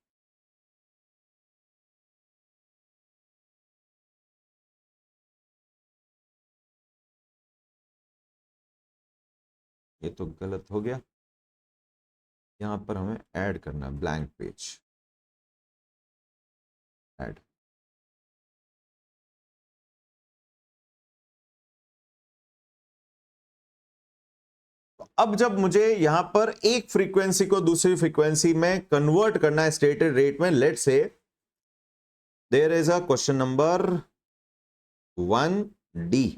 ये तो गलत हो गया, यहां पर हमें ऐड करना है ब्लैंक पेज। ऐड। अब जब मुझे यहां पर एक फ्रीक्वेंसी को दूसरी फ्रीक्वेंसी में कन्वर्ट करना है स्टेटेड रेट में, let say there is a question number 1D।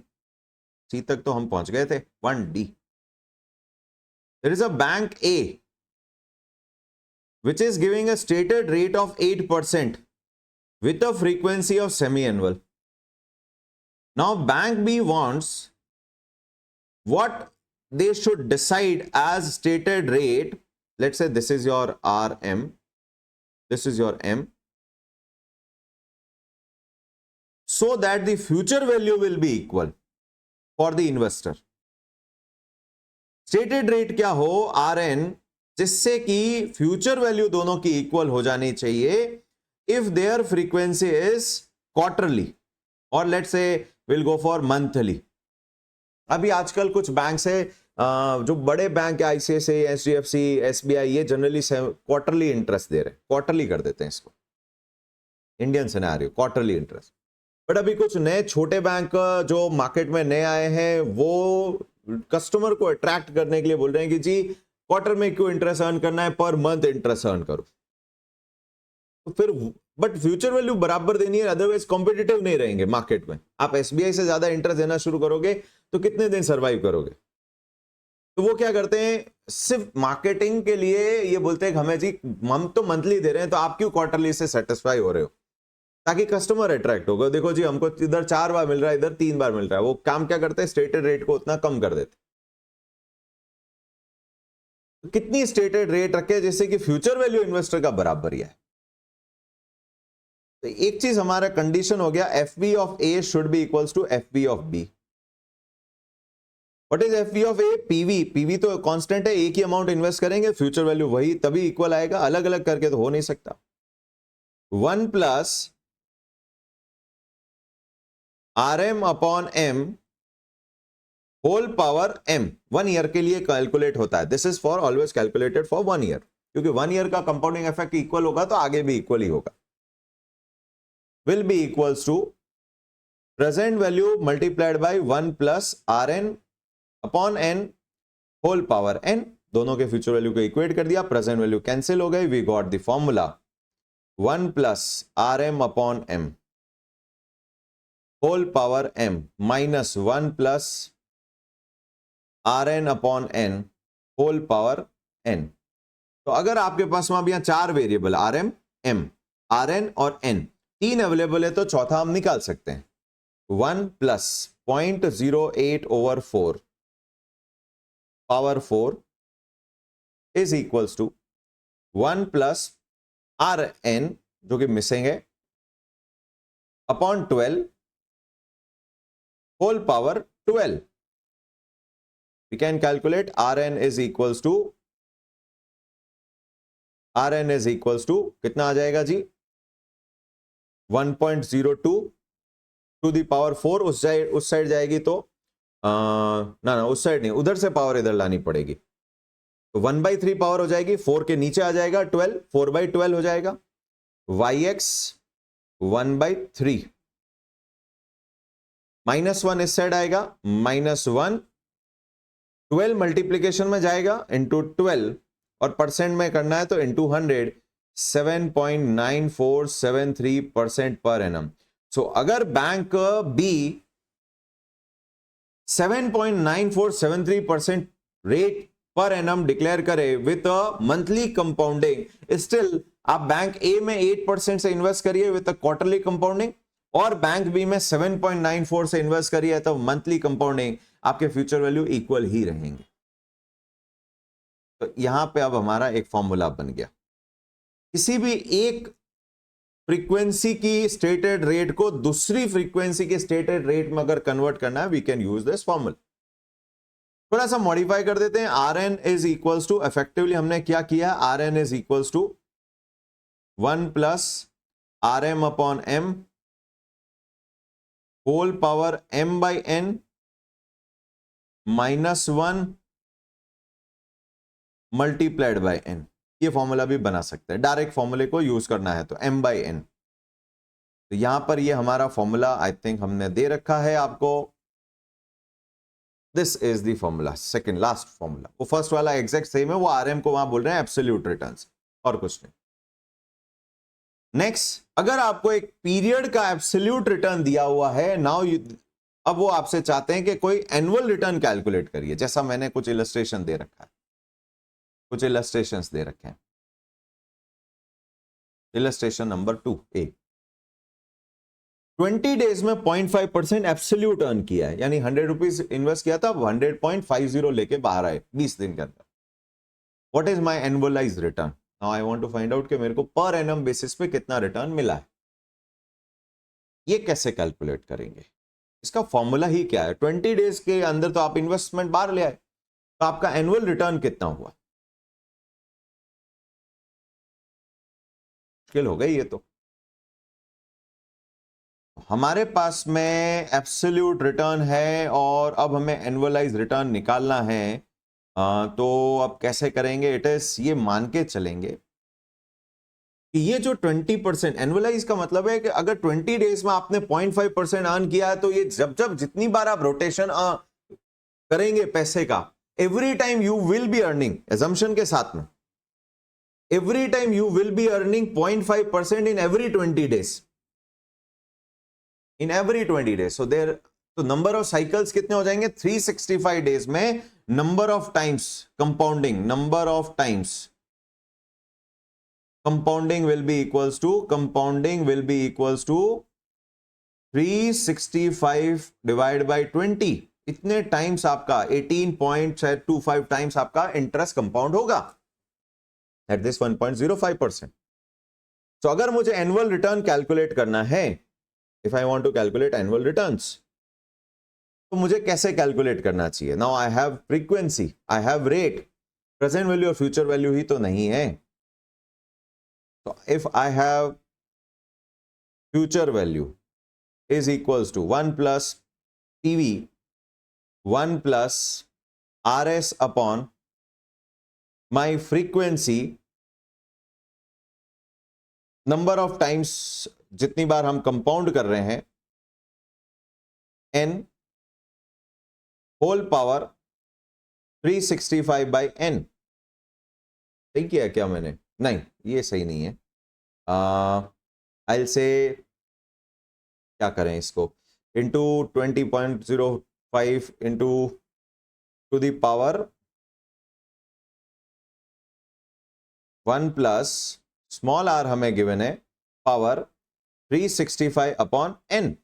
C तक तो हम पहुंच गए थे। 1D, there is a bank A which is giving a stated rate of 8% with a frequency of semi-annual. Now bank B wants what they should decide as stated rate. Let's say this is your RM, this is your M, so that the future value will be equal for the investor. Stated rate क्या हो? RN, जिससे कि future value दोनों की equal हो जानी चाहिए if there frequency is quarterly और let's say will go for monthly. अभी आजकल कुछ बैंक है, जो बड़े बैंक है आईसीआईसीआई, एचडीएफसी, एसबीआई, ये जनरली क्वार्टरली इंटरेस्ट दे रहे हैं, क्वार्टरली कर देते हैं इसको। Indian scenario quarterly interest. But अभी कुछ नए छोटे बैंक जो मार्केट में नए आए हैं वो कस्टमर को अट्रैक्ट करने के लिए बोल रहे हैं कि जी क्वार्टर में क्यों इंटरेस्ट अर्न करना है, पर मंथ इंटरेस्ट अर्न करो। तो फिर बट फ्यूचर वैल्यू बराबर देनी है, अदरवाइज कॉम्पिटिटिव नहीं रहेंगे मार्केट में। आप एसबीआई से ज्यादा इंटरेस्ट देना शुरू करोगे तो कितने दिन सर्वाइव करोगे? तो वो क्या करते हैं, सिर्फ मार्केटिंग के लिए ये बोलते हैं कि हमें जी हम तो मंथली दे रहे हैं तो आप क्यों क्वार्टरली से सेटिस्फाई हो रहे हो, ताकि कस्टमर अट्रैक्ट होगा। देखो जी हमको इधर 4 बार मिल रहा है, इधर 3 बार मिल रहा है। वो काम क्या करते हैं, स्टेटेड रेट को उतना कम कर देते। कितनी स्टेटेड रेट रखे जिससे कि फ्यूचर वैल्यू इन्वेस्टर का बराबर ही है। तो एक चीज हमारा कंडीशन हो गया, F B of A should be equals to F B of B. What is F B of A? PV. PV तो कांस्टेंट है, एक ही अमाउंट इन्वेस्ट करेंगे, फ्यूचर वैल्यू वही, तभी इक्वल आएगा। अलग अलग करके तो हो नहीं सकता। 1 plus RM upon M whole power M 1 year के लिए कैलकुलेट होता है। This is for always calculated for 1 year, क्योंकि 1 ईयर का कंपाउंडिंग इफेक्ट इक्वल होगा तो आगे भी इक्वल ही होगा। Will be equals to present value multiplied by 1 plus RN upon N whole power N। दोनों के फ्यूचर वैल्यू को इक्वेट कर दिया, प्रेजेंट वैल्यू कैंसिल हो गई। We got the formula 1 plus RM upon M whole power M minus 1 plus RN upon N whole power N। तो अगर आपके पास वहां भी 4 वेरिएबल RM, M, RN और N 3 अवेलेबल है तो चौथा हम निकाल सकते हैं। 1 plus 0.08 over 4 power 4 is equals to 1 plus RN जो कि मिसिंग है upon 12 whole power 12। We can calculate RN is equals to कितना आ जाएगा जी? 1.02 टू दी पावर 4। उस साइड जाएगी तो ना उस साइड नहीं, उधर से पावर इधर लानी पड़ेगी। तो 1/3 पावर हो जाएगी, 4 के नीचे आ जाएगा 12, 4/12 हो जाएगा। YX 1/3 -1 इस साइड आएगा, -1 12 मल्टीप्लीकेशन में जाएगा इंटू 12 और परसेंट में करना है तो इंटू 100। 7.9473% पर एनम। सो अगर bank B 7.9473% rate per annum declare करे with a monthly compounding, still आप बैंक ए में 8% से इन्वेस्ट करिए विथ अ क्वार्टरली कंपाउंडिंग, और बैंक बी में 7.94 से इन्वेस्ट करिए तो मंथली कंपाउंडिंग, आपके फ्यूचर वैल्यू इक्वल ही रहेंगे। तो यहां पे अब हमारा एक फॉर्मूला बन गया। किसी भी एक फ्रीक्वेंसी की स्टेटेड रेट को दूसरी फ्रीक्वेंसी के स्टेटेड रेट में अगर कन्वर्ट करना है, we can use this formula. थोड़ा सा मॉडिफाई कर देते हैं। R N is equals to, effectively हमने क्या किया, R N is equals to 1 plus R M upon M whole power m by n -1 multiplied by n। ये फॉर्मूला भी बना सकते हैं, डायरेक्ट फॉर्मूले को यूज करना है तो m बाई n। तो यहां पर ये हमारा फॉर्मूला आई थिंक हमने दे रखा है आपको। This is the formula, second last formula. वो फर्स्ट वाला एग्जैक्ट सेम है, वो आरएम को वहां बोल रहे हैं एब्सोल्यूट रिटर्न्स, और कुछ नहीं। नेक्स्ट, अगर आपको एक पीरियड का एब्सोल्यूट रिटर्न दिया हुआ है, नाउ अब वो आपसे चाहते हैं कि कोई एनुअल रिटर्न कैलकुलेट करिए, जैसा मैंने कुछ इलस्ट्रेशन दे रखा है, कुछ इलस्ट्रेशंस दे रखे हैं। इलस्ट्रेशन नंबर 2 ए, 20 डेज में 0.5% एब्सोल्यूट अर्न किया है, यानी 100 रुपीज इन्वेस्ट किया था, 100.50 लेके बाहर आए 20 दिन के अंदर। What is my annualized return? Now I want to find out कि मेरे को पर एनम बेसिस पे कितना रिटर्न मिला है। ये कैसे कैलकुलेट करेंगे? इसका फॉर्मूला ही क्या है? 20 डेज के अंदर तो आप इन्वेस्टमेंट बाहर ले आए, तो आपका एनुअल रिटर्न कितना हुआ? मुश्किल हो गई ये तो। हमारे पास में एब्सोल्यूट रिटर्न है और अब हमें एनुअलाइज रिटर्न निकालना है। तो अब कैसे करेंगे? इट इज, ये मान के चलेंगे कि ये जो 20% एनुअलाइज का मतलब है कि अगर 20 डेज में आपने 0.5% अर्न किया है, तो ये जब जब जितनी बार आप रोटेशन करेंगे पैसे का, every time you will be earning, assumption के साथ में, every time you will be earning 0.5% in every 20 days, in every 20 days. So there, तो नंबर ऑफ साइकिल्स कितने हो जाएंगे? 365 डेज में number of times compounding, number of times compounding will be equals to, compounding will be equals to 365 divided by 20। इतने times आपका 18.25 times आपका interest compound होगा at this 1.05%। तो अगर मुझे एनुअल रिटर्न कैलकुलेट करना है, if I want to calculate annual returns, तो मुझे कैसे कैलकुलेट करना चाहिए? Now I have frequency, I have rate, present value और फ्यूचर वैल्यू ही तो नहीं है। So if I have future value is equals to 1 plus PV 1 plus RS upon my frequency, number of times जितनी बार हम compound कर रहे हैं, n whole power 365 by n। सही किया क्या मैंने? नहीं, ये सही नहीं है। आई से क्या करें इसको, into 20.05 into two the power 1 plus small r हमें गिवन है power 365 upon n।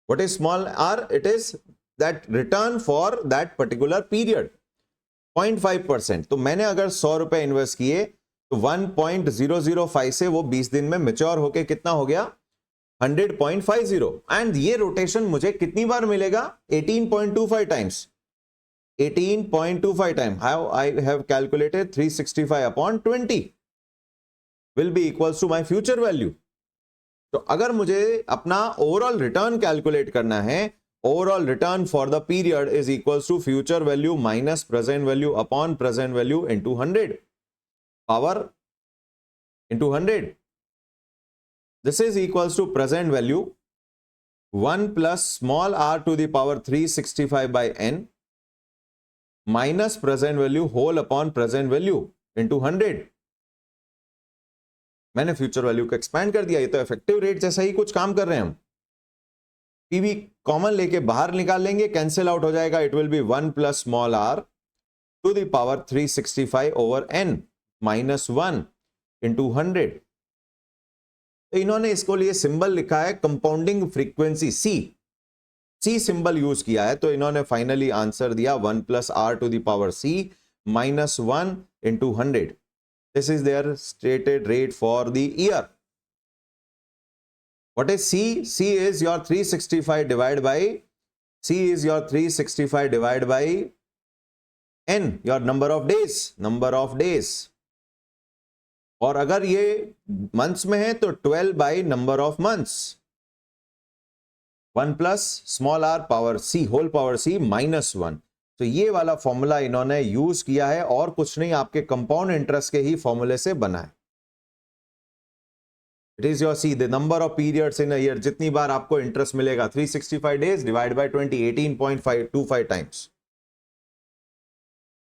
What is small r? It is that return for that particular period, 0.5%। तो मैंने अगर 100 रुपए इन्वेस्ट किए तो 1.005 से वो 20 दिन में मैच्योर होके कितना हो गया? 100.50। एंड ये रोटेशन मुझे कितनी बार मिलेगा? 18.25 times, 18.25 time. How I have calculated 365 upon 20 will be equals to my future value. तो अगर मुझे अपना ओवरऑल रिटर्न कैलकुलेट करना है, overall return for the period is equals to future value minus present value upon present value into 100 power into 100. This is equals to present value 1 plus small r to the power 365 by n minus present value whole upon present value into 100. मैंने future value को expand कर दिया, ये तो effective rate जैसा ही कुछ काम कर रहे हैं हम। पीवी कॉमन लेके बाहर निकाल लेंगे, कैंसिल आउट हो जाएगा, it will be 1 plus small R to the power 365 over N minus 1 into 100। तो इन्होंने इसको लिए सिंबल लिखा है compounding frequency C symbol use किया है, तो इन्होंने फाइनली आंसर दिया 1 plus R to the power C minus 1 into 100। This is their stated rate for the year. What is C? C is your 365 divided by C is your 365 divided by N, your number of days. और अगर ये months में है तो 12 by number of months. 1 plus small r power C whole power C minus 1. तो ये वाला formula इन्होंने यूज किया है और कुछ नहीं, आपके कंपाउंड इंटरेस्ट के ही फॉर्मूले से बना है। It is your C, the number of periods in a year, जितनी बार आपको इंटरेस्ट मिलेगा, 365 days divided by 20, 18.525 times.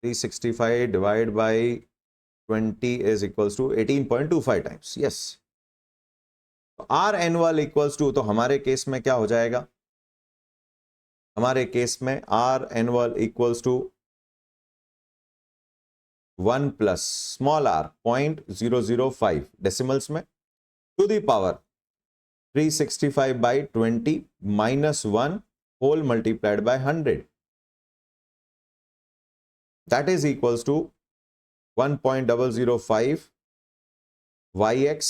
365 divided by 20 is equals to 18.25 times. Yes. R annual equals to, तो हमारे केस में क्या हो जाएगा? हमारे केस में R annual equals to 1 plus small r 0.005 decimals में to the power 365 by 20 minus 1 whole multiplied by 100. That is equals to 1.005 yx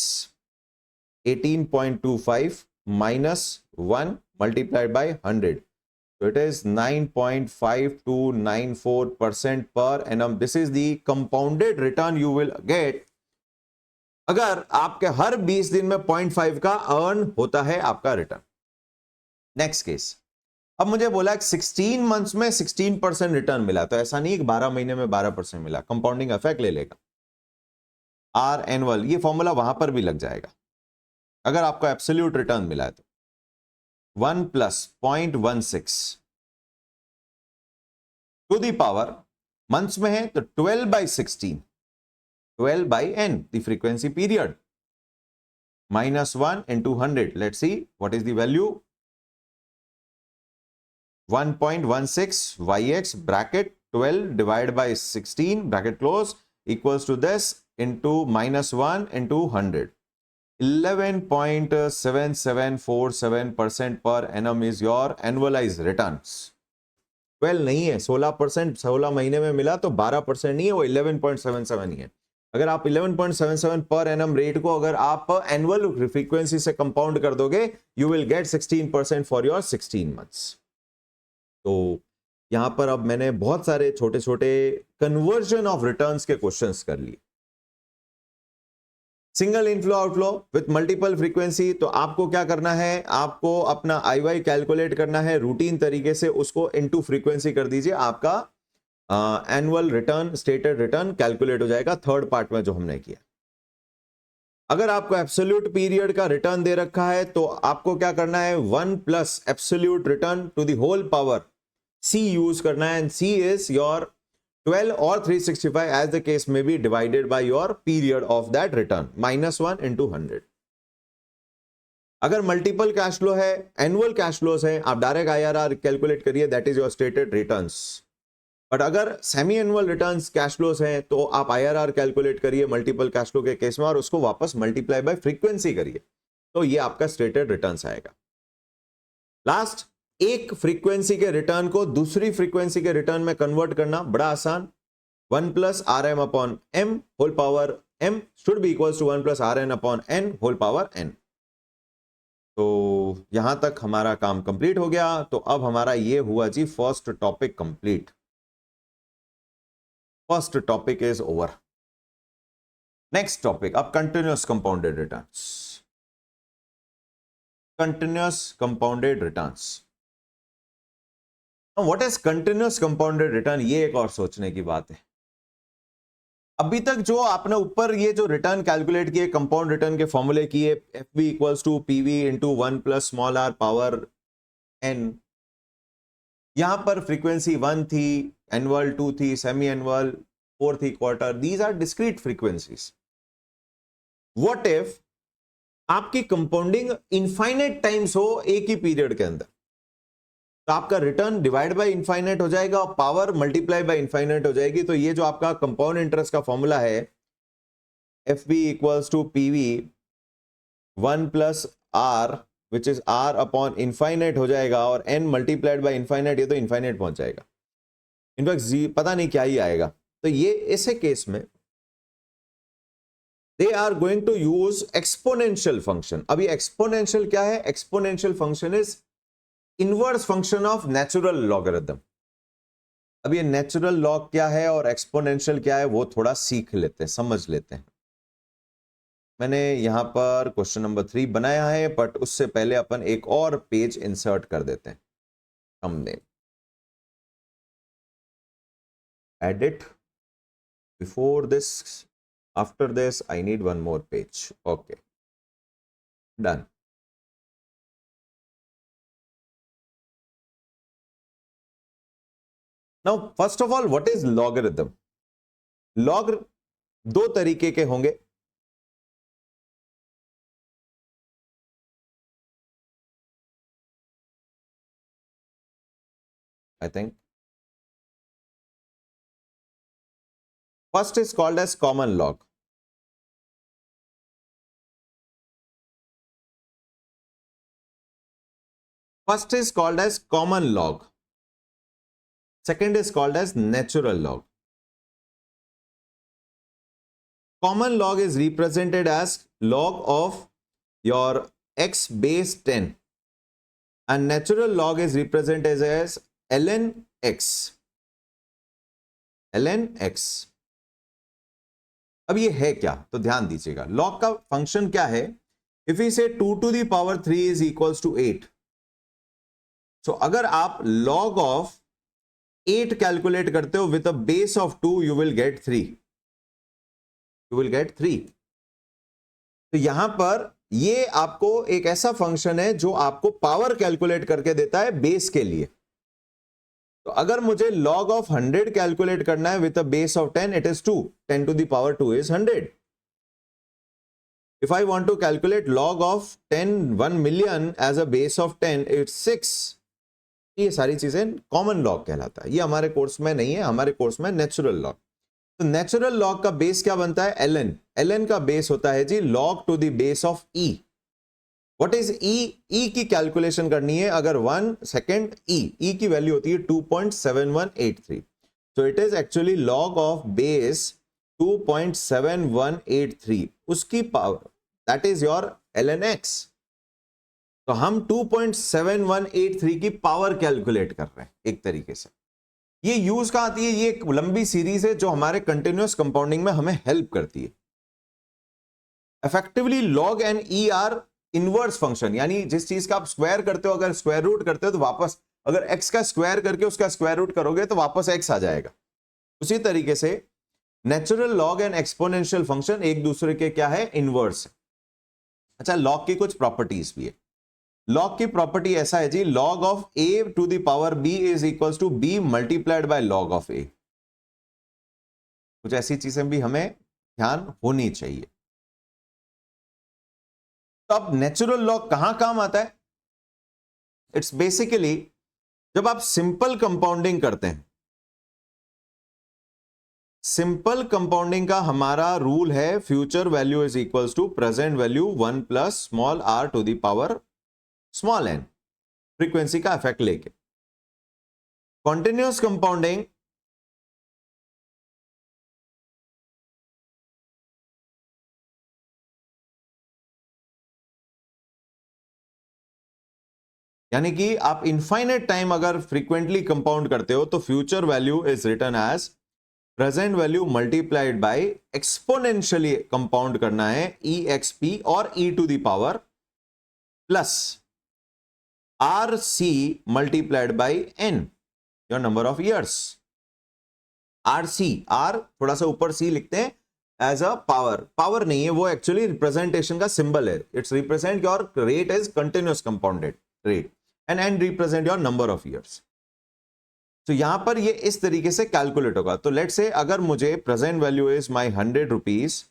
18.25 minus 1 multiplied by 100. So it is 9.5294% per annum. This is the compounded return you will get अगर आपके हर 20 दिन में 0.5 का earn होता है आपका return. Next case, अब मुझे बोला 16 मंथ्स में 16% रिटर्न मिला, तो ऐसा नहीं कि 12 महीने में 12% मिला, कंपाउंडिंग इफेक्ट ले लेगा। आर एनुअल, ये फॉर्मूला वहां पर भी लग जाएगा। अगर आपको एब्सोल्यूट रिटर्न मिला है तो 1 plus 0.16 to the power, months में है तो 12 by 16, 12 by n, the frequency period, minus 1 into 100. Let's see what is the value. 1.16 yx bracket 12 divided by 16 bracket close equals to this into minus 1 into 100. 11.7747% per annum is your annualized returns. 12 नहीं है, 16%, 16 महीने में मिला तो 12% नहीं है, वो 11.77 ही है। अगर आप 11.77 पर एनम रेट को अगर आप एनुअल फ्रीक्वेंसी से कंपाउंड कर दोगे, you will get 16% for your 16 months. तो यहां पर अब मैंने बहुत सारे छोटे छोटे कन्वर्जन ऑफ रिटर्न्स के क्वेश्चंस कर लिए। Single inflow outflow with multiple frequency, तो आपको क्या करना है, आपको अपना आई कैलकुलेट करना है रूटीन तरीके से, उसको इनटू फ्रीक्वेंसी कर दीजिए, आपका annual return, stated return calculate हो जाएगा थर्ड पार्ट में जो हमने किया। अगर आपको एब्सोल्यूट पीरियड का रिटर्न दे रखा है तो आपको क्या करना है, 1 plus absolute return to the whole power C use करना है, एंड C इज योर 12 और 365 एज द केस में be divided by your period of that return, -1 into 100। अगर मल्टीपल कैश फ्लो है, एनुअल कैश फ्लोज है, आप direct IRR calculate करिए, that is your stated returns. But अगर semi annual returns cash flows हैं तो आप IRR कैलकुलेट करिए मल्टीपल कैश फ्लो के केस में, और उसको वापस मल्टीप्लाई बाय फ्रीक्वेंसी करिए, तो ये आपका स्टेटेड रिटर्न्स आएगा। लास्ट, एक फ्रीक्वेंसी के रिटर्न को दूसरी फ्रीक्वेंसी के रिटर्न में कन्वर्ट करना बड़ा आसान। 1 plus RM upon M whole power M should be equals to 1 plus RN upon N whole power N। तो यहां तक हमारा काम कंप्लीट हो गया। तो अब हमारा ये हुआ जी first topic complete. First topic is over. Next topic, अब continuous compounded returns. Continuous compounded returns, what is continuous compounded return, ये एक और सोचने की बात है। अभी तक जो आपने ऊपर ये जो रिटर्न कैलकुलेट किए, कंपाउंड रिटर्न के फॉर्मूले किए, FB equals to PV into 1 plus small r power n, यहां पर फ्रीक्वेंसी 1 थी, एनुअल 2 थी, सेमी एनुअल 4 थी, quarter, these are discrete frequencies. What if आपकी कंपाउंडिंग इनफाइनाइट टाइम्स हो एक ही पीरियड के अंदर, तो आपका रिटर्न डिवाइड बाय इनफाइनाइट हो जाएगा और पावर मल्टीप्लाई बाय इनफाइनाइट हो जाएगी। तो ये जो आपका कंपाउंड इंटरेस्ट का फॉर्मूला है, F B equals to P V 1 plus R which is R upon infinite हो जाएगा, और एन मल्टीप्लाइड बाय इनफाइनाइट, ये तो इनफाइनाइट पहुंच जाएगा। इनफैक्ट पता नहीं क्या ही आएगा। तो ये ऐसे केस में they are going to use exponential function. अभी एक्सपोनेंशियल क्या है? Exponential function is inverse function of natural logarithm. अब ये नेचुरल लॉग क्या है और एक्सपोनेंशियल क्या है वो थोड़ा सीख लेते हैं, समझ लेते हैं। मैंने यहां पर क्वेश्चन नंबर 3 बनाया है, बट उससे पहले अपन एक और पेज इंसर्ट कर देते हैं। हमने edit before this, after this I need one more page. Okay, done. Now first of all what is logarithm? Log दो तरीके के होंगे। I think first is called as common log. First is called as common log, second is called as natural log. Common log is represented as log of your x base 10 and natural log is represented as ln x. ln x. अब ये है क्या? तो ध्यान दीजिएगा, log का function क्या है? If we say 2 to the power 3 is equals to 8, so अगर आप log of 8 कैलकुलेट करते हो with a base of 2, you will get 3। You will get 3। तो यहां पर ये आपको एक ऐसा फंक्शन है जो आपको पावर कैलकुलेट करके देता है बेस के लिए। तो अगर मुझे log ऑफ 100 कैलकुलेट करना है with a base of 10, it is 2, 10 to the power 2 is 100। If I want to calculate log of 1 million as a base of 10, it's 6। ये सारी चीजें कॉमन लॉग कहलाता है। ये हमारे कोर्स में नहीं है, हमारे कोर्स में नेचुरल लॉग। तो नेचुरल लॉग का बेस क्या बनता है? ln। ln का बेस होता है जी log to the base of e। What is e? e की कैलकुलेशन करनी है अगर 1 सेकेंड, e की वैल्यू होती है 2.7183। तो it is actually log of base 2.7183, उसकी power, that is your ln x। तो हम 2.7183 की पावर कैलकुलेट कर रहे हैं एक तरीके से। ये यूज कहां आती है? ये एक लंबी सीरीज है जो हमारे कंटिन्यूअस कंपाउंडिंग में हमें हेल्प करती है। Effectively log and E R inverse function, यानी जिस चीज का आप स्क्वायर करते हो, अगर स्क्वायर रूट करते हो तो वापस, अगर एक्स का स्क्वायर करके उसका स्क्वायर रूट करोगे तो वापस एक्स आ जाएगा। उसी तरीके से natural log and exponential function एक दूसरे के क्या है? इनवर्स। अच्छा, लॉग की कुछ प्रॉपर्टीज भी है। लॉग की प्रॉपर्टी ऐसा है जी, log of A to the power B is equals to B multiplied by log of A. कुछ ऐसी चीजें भी हमें ध्यान होनी चाहिए। तो अब नेचुरल लॉग कहां काम आता है? इट्स बेसिकली जब आप सिंपल कंपाउंडिंग करते हैं। सिंपल कंपाउंडिंग का हमारा रूल है future value is equals to present value 1 plus small R to the power small N, frequency का इफेक्ट लेके। कॉन्टिन्यूअस कंपाउंडिंग यानी कि आप इनफाइनाइट टाइम अगर फ्रीक्वेंटली कंपाउंड करते हो तो future value is return as present value multiplied by exponentially compound करना है ई एक्स पी और E to the power plus R C multiplied by N, your number of years. R C, are थोड़ा सा ऊपर सी लिखते हैं as a power, power नहीं है वो, एक्चुअली रिप्रेजेंटेशन का सिंबल है। It's represent your rate as continuous compounded rate and N represent your number of years. तो यहां पर ये इस तरीके से कैलकुलेट होगा। तो लेट्स से अगर मुझे present value is my 100 rupees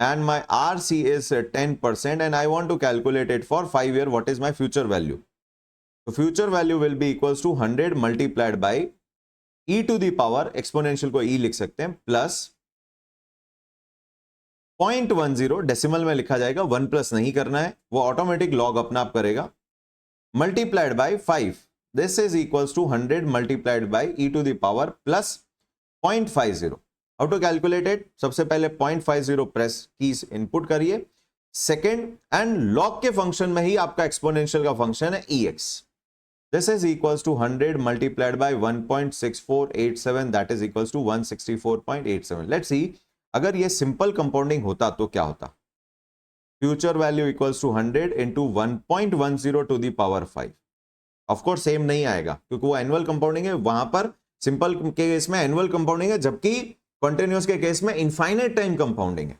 and my RC is 10% and I want to calculate it for 5 year. What is my future value? So future value will be equals to 100 multiplied by e to the power, exponential को e लिख सकते हैं, plus 0.10, decimal में लिखा जाएगा, 1 plus नहीं करना है, वो ऑटोमेटिक लॉग अपना आप करेगा, multiplied by 5. This is equals to 100 multiplied by e to the power plus 0.50. How to calculate it? सबसे पहले 0.50 प्रेस कीज इनपुट करिए, सेकेंड एंड लॉग के फंक्शन में ही आपका एक्सपोनेंशियल का फंक्शन है ex. This is equals to 100 multiplied by 1.6487, that is equals to 164.87. Let's see, अगर ये सिंपल कंपाउंडिंग होता तो क्या होता? Future value equals to 100 into 1.10 to the power 5. Of course same नहीं आएगा क्योंकि वो एनुअल कंपाउंडिंग है, वहां पर सिंपल के केस में एनुअल कंपाउंडिंग है, जबकि कंटिन्यूअस के केस में इनफाइनाइट टाइम कंपाउंडिंग है.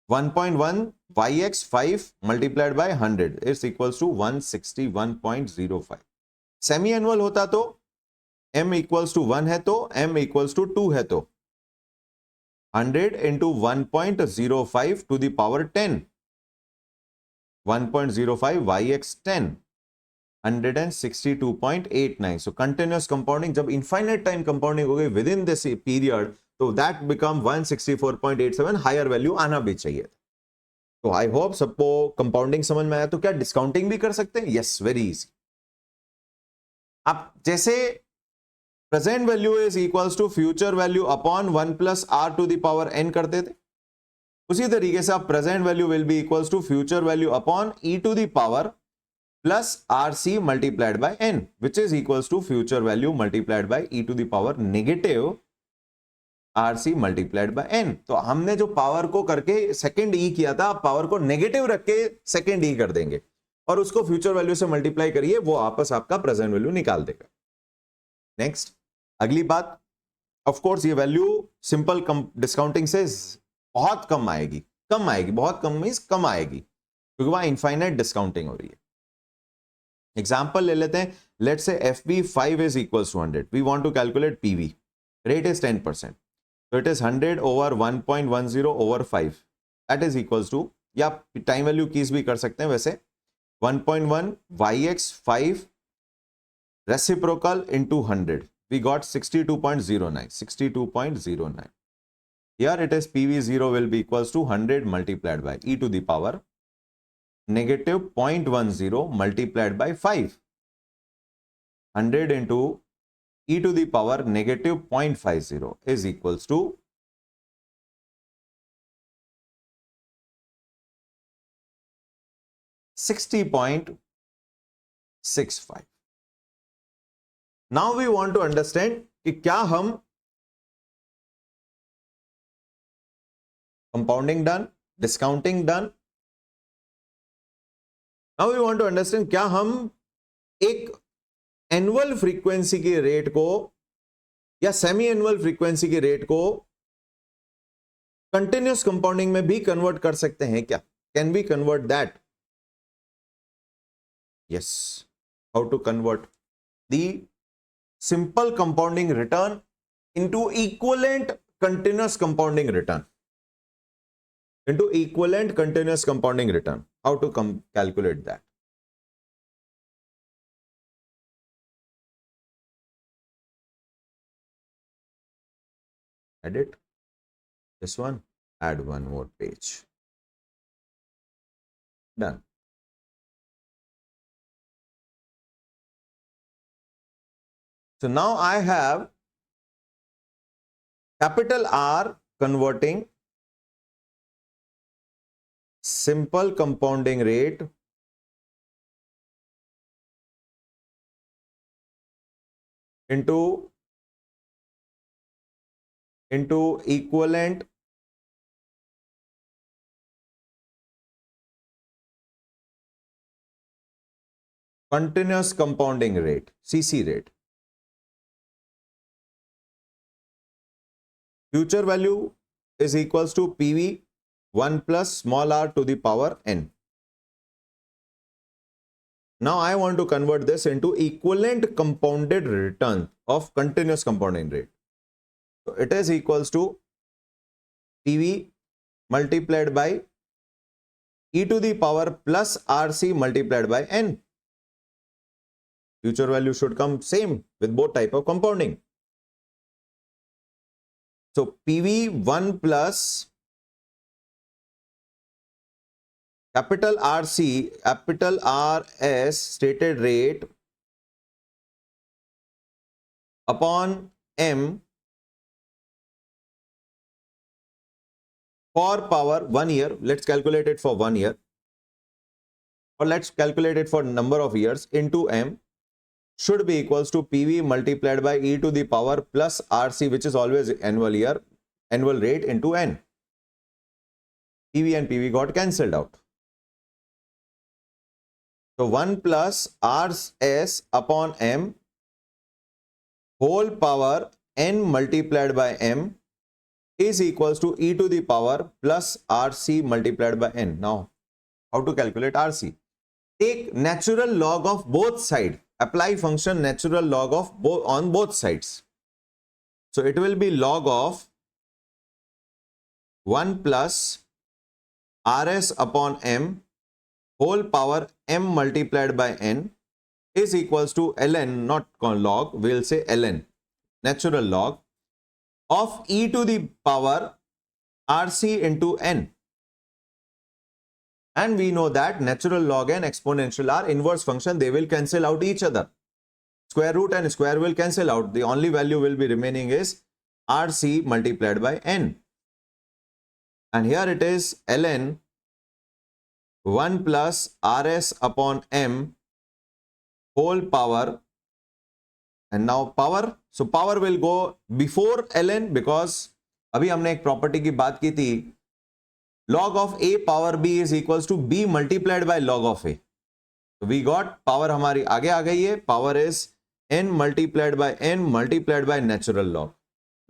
1.1 yx 5 multiplied by 100 is equals to 161.05. Semi annual होता तो m equals to 1 है तो m equals to 2 है तो 100 into 1.05 to the power 10, 1.05 yx 10, 162.89. So continuous compounding जब infinite time compounding हो गई within this period, तो that become 164.87. हायर वैल्यू आना भी चाहिए. तो आई होप सबको कंपाउंडिंग समझ में आया. तो क्या डिस्काउंटिंग भी कर सकते हैं? Yes, very easy. आप जैसे present value is equals to future value upon 1 plus R to the power n करते थे, उसी तरीके से आप present value will be equals to future value upon e to the power plus RC multiplied by n, which is equals to future value multiplied by e to the power negative RC multiplied by n. तो हमने जो power को करके second e किया था, आप power को negative रख के सेकेंड e कर देंगे और उसको फ्यूचर वैल्यू से मल्टीप्लाई करिए, वो आपस आपका प्रेजेंट वैल्यू निकाल देगा. नेक्स्ट, अगली बात, ऑफ कोर्स ये वैल्यू सिंपल डिस्काउंटिंग से बहुत कम आएगी. कम आएगी, बहुत कम मींस कम आएगी, क्योंकि वहां इनफाइनाइट डिस्काउंटिंग हो रही है. एग्जाम्पल ले लेते हैं. Let's say FB5 is equals to 100. We want to calculate PV. Rate is 10%. So it is 100 over 1.10 over 5. That is equals to, या टाइम वैल्यू कीज भी कर सकते हैं वैसे, 1.1 yx 5 reciprocal into 100. We got 62.09. 62.09. Here it is PV0 will be equals to 100 multiplied by e to the power negative 0.10 multiplied by 5. 100 into e to the power negative 0.50 is equals to 60.65. Now we want to understand कि क्या हम compounding done, discounting done. Now we want to understand क्या हम एक annual frequency की rate को या semi annual frequency की रेट को कंटिन्यूअस कंपाउंडिंग में भी कन्वर्ट कर सकते हैं क्या? Can we convert that? Yes. How to convert the simple compounding return into equivalent continuous compounding return, into equivalent continuous compounding return. How to calculate that? Edit this one, add one more page. Done. So now I have capital R converting simple compounding rate into equivalent continuous compounding rate, CC rate. Future value is equals to PV 1 plus small r to the power n. Now I want to convert this into equivalent compounded return of continuous compounding rate. So it is equals to PV multiplied by e to the power plus RC multiplied by n. Future value should come same with both type of compounding. So PV 1 plus capital RC, capital RS stated rate upon M for power 1 year. Let's calculate it for 1 year, or let's calculate it for number of years, into M should be equals to PV multiplied by e to the power plus RC, which is always annual rate, into N. PV and PV got cancelled out. So 1 plus RS upon M whole power N multiplied by M is equals to e to the power plus RC multiplied by N. Now, how to calculate RC? Take natural log of both sides. Apply function natural log of on both sides. So it will be log of 1 plus RS upon M whole power M multiplied by N is equals to ln, not log, we'll say ln, natural log of e to the power RC into N. And we know that natural log and exponential are inverse function. They will cancel out each other. Square root and square will cancel out. The only value will be remaining is RC multiplied by N. And here it is ln 1 plus RS upon M whole power. And now power. So power will go before ln, because अभी हमने एक property की बात की थी, log of a power b is equals to b multiplied by log of a. So we got power हमारी आगे आ गई है. Power is n multiplied by n multiplied by natural log.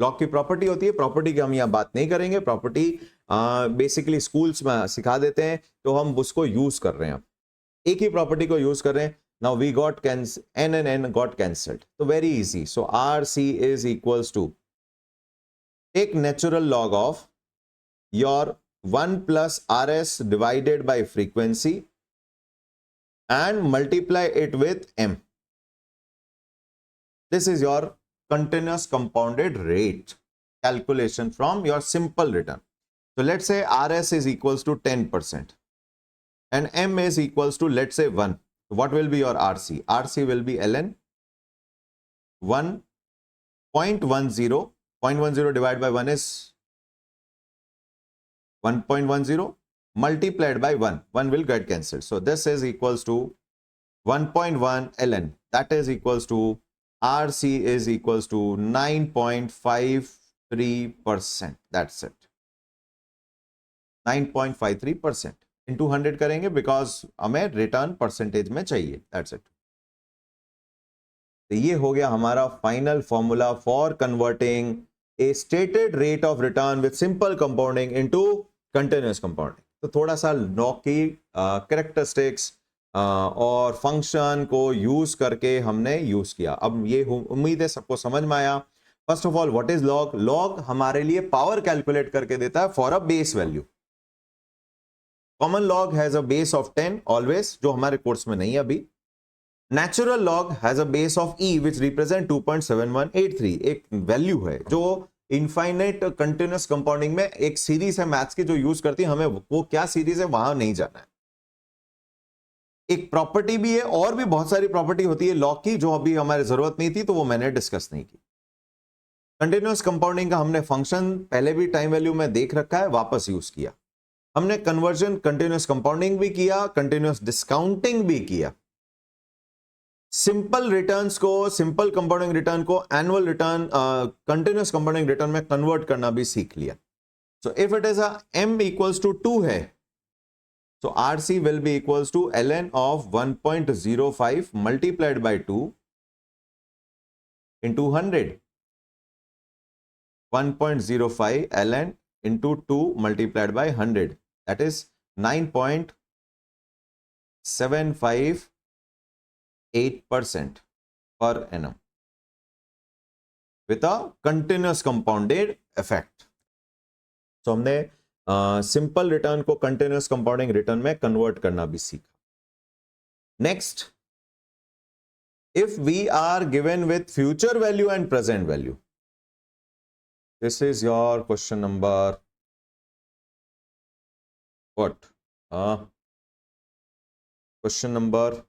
Log की प्रॉपर्टी होती है, प्रॉपर्टी की हम यहाँ बात नहीं करेंगे. प्रॉपर्टी बेसिकली स्कूल्स में सिखा देते हैं, तो हम उसको यूज कर रहे हैं. एक ही प्रॉपर्टी को यूज कर रहे हैं. Now we got n and n got cancelled. So very easy. So RC is equals to, take natural log of your 1 plus RS divided by frequency and multiply it with M. This is your continuous compounded rate calculation from your simple return. So let's say RS is equals to 10% and M is equals to, let's say, 1. What will be your RC? RC will be ln 1.10. 0.10 divided by 1 is 1.10 multiplied by 1. 1 will get cancelled. So this is equals to 1.1 ln. That is equals to RC is equals to 9.53%. That's it. 9.53%. into 100 करेंगे, because हमें return percentage में चाहिए. That's it. तो ये हो गया हमारा final formula for converting A stated rate of return with simple compounding into continuous compounding. तो थोड़ा सा लॉग की कैरेक्टरिस्टिक्स और फंक्शन को यूज करके हमने यूज किया. अब ये उम्मीद है सबको समझ में आया. First of all, what is log? Log हमारे लिए पावर कैलकुलेट करके देता है for a base value. Common log has a base of 10 always, जो हमारे कोर्स में नहीं है अभी. Natural log has a base of E which represent 2.7183. एक वैल्यू है जो इनफाइनाइट कंटिन्यूअस कंपाउंडिंग में एक सीरीज है मैथ्स की जो यूज करती है. हमें वो क्या सीरीज है वहां नहीं जाना है. एक प्रॉपर्टी भी है, और भी बहुत सारी प्रॉपर्टी होती है लॉग की जो अभी हमारी जरूरत नहीं थी, तो वो मैंने डिस्कस नहीं की. कंटिन्यूअस कंपाउंडिंग का हमने फंक्शन पहले भी टाइम वैल्यू में देख रखा है, वापस यूज किया. हमने कन्वर्जन कंटिन्यूअस कंपाउंडिंग भी किया, कंटिन्यूअस डिस्काउंटिंग भी किया. सिंपल रिटर्न्स को, सिंपल कंपाउंडिंग रिटर्न को annual return, continuous compounding return में कन्वर्ट करना भी सीख लिया. So if it is a m equals to 2 है, so RC will be equals to ln of 1.05 multiplied by 2 into 100. 1.05 ln into 2 multiplied by 100. That is 9.758% per annum with a continuous compounded effect. तो हमने simple return को continuous compounding return में convert करना भी सीखा. Next, if we are given with future value and present value, this is your question number what? Question number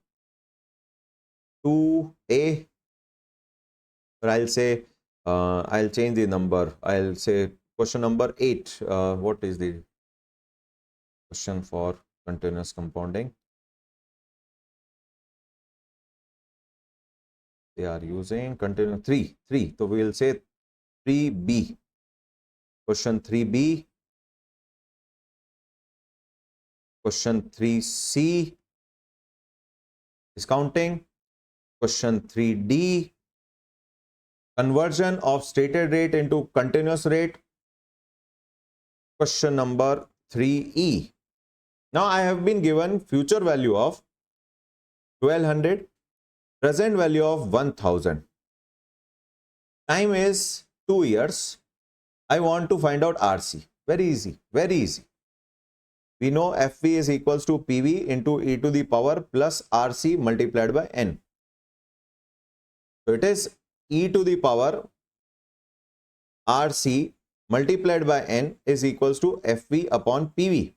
2A, or I'll say I'll change the number. I'll say question number 8. What is the question for continuous compounding? They are using continuous 3. So we will say 3B. Question 3B. Question 3C. Discounting. Question 3D. Conversion of stated rate into continuous rate. Question number 3E. Now I have been given future value of 1200, present value of 1000. Time is 2 years. I want to find out RC. Very easy, very easy. We know FV is equals to PV into e to the power plus RC multiplied by N. So it is e to the power RC multiplied by N is equals to FV upon PV.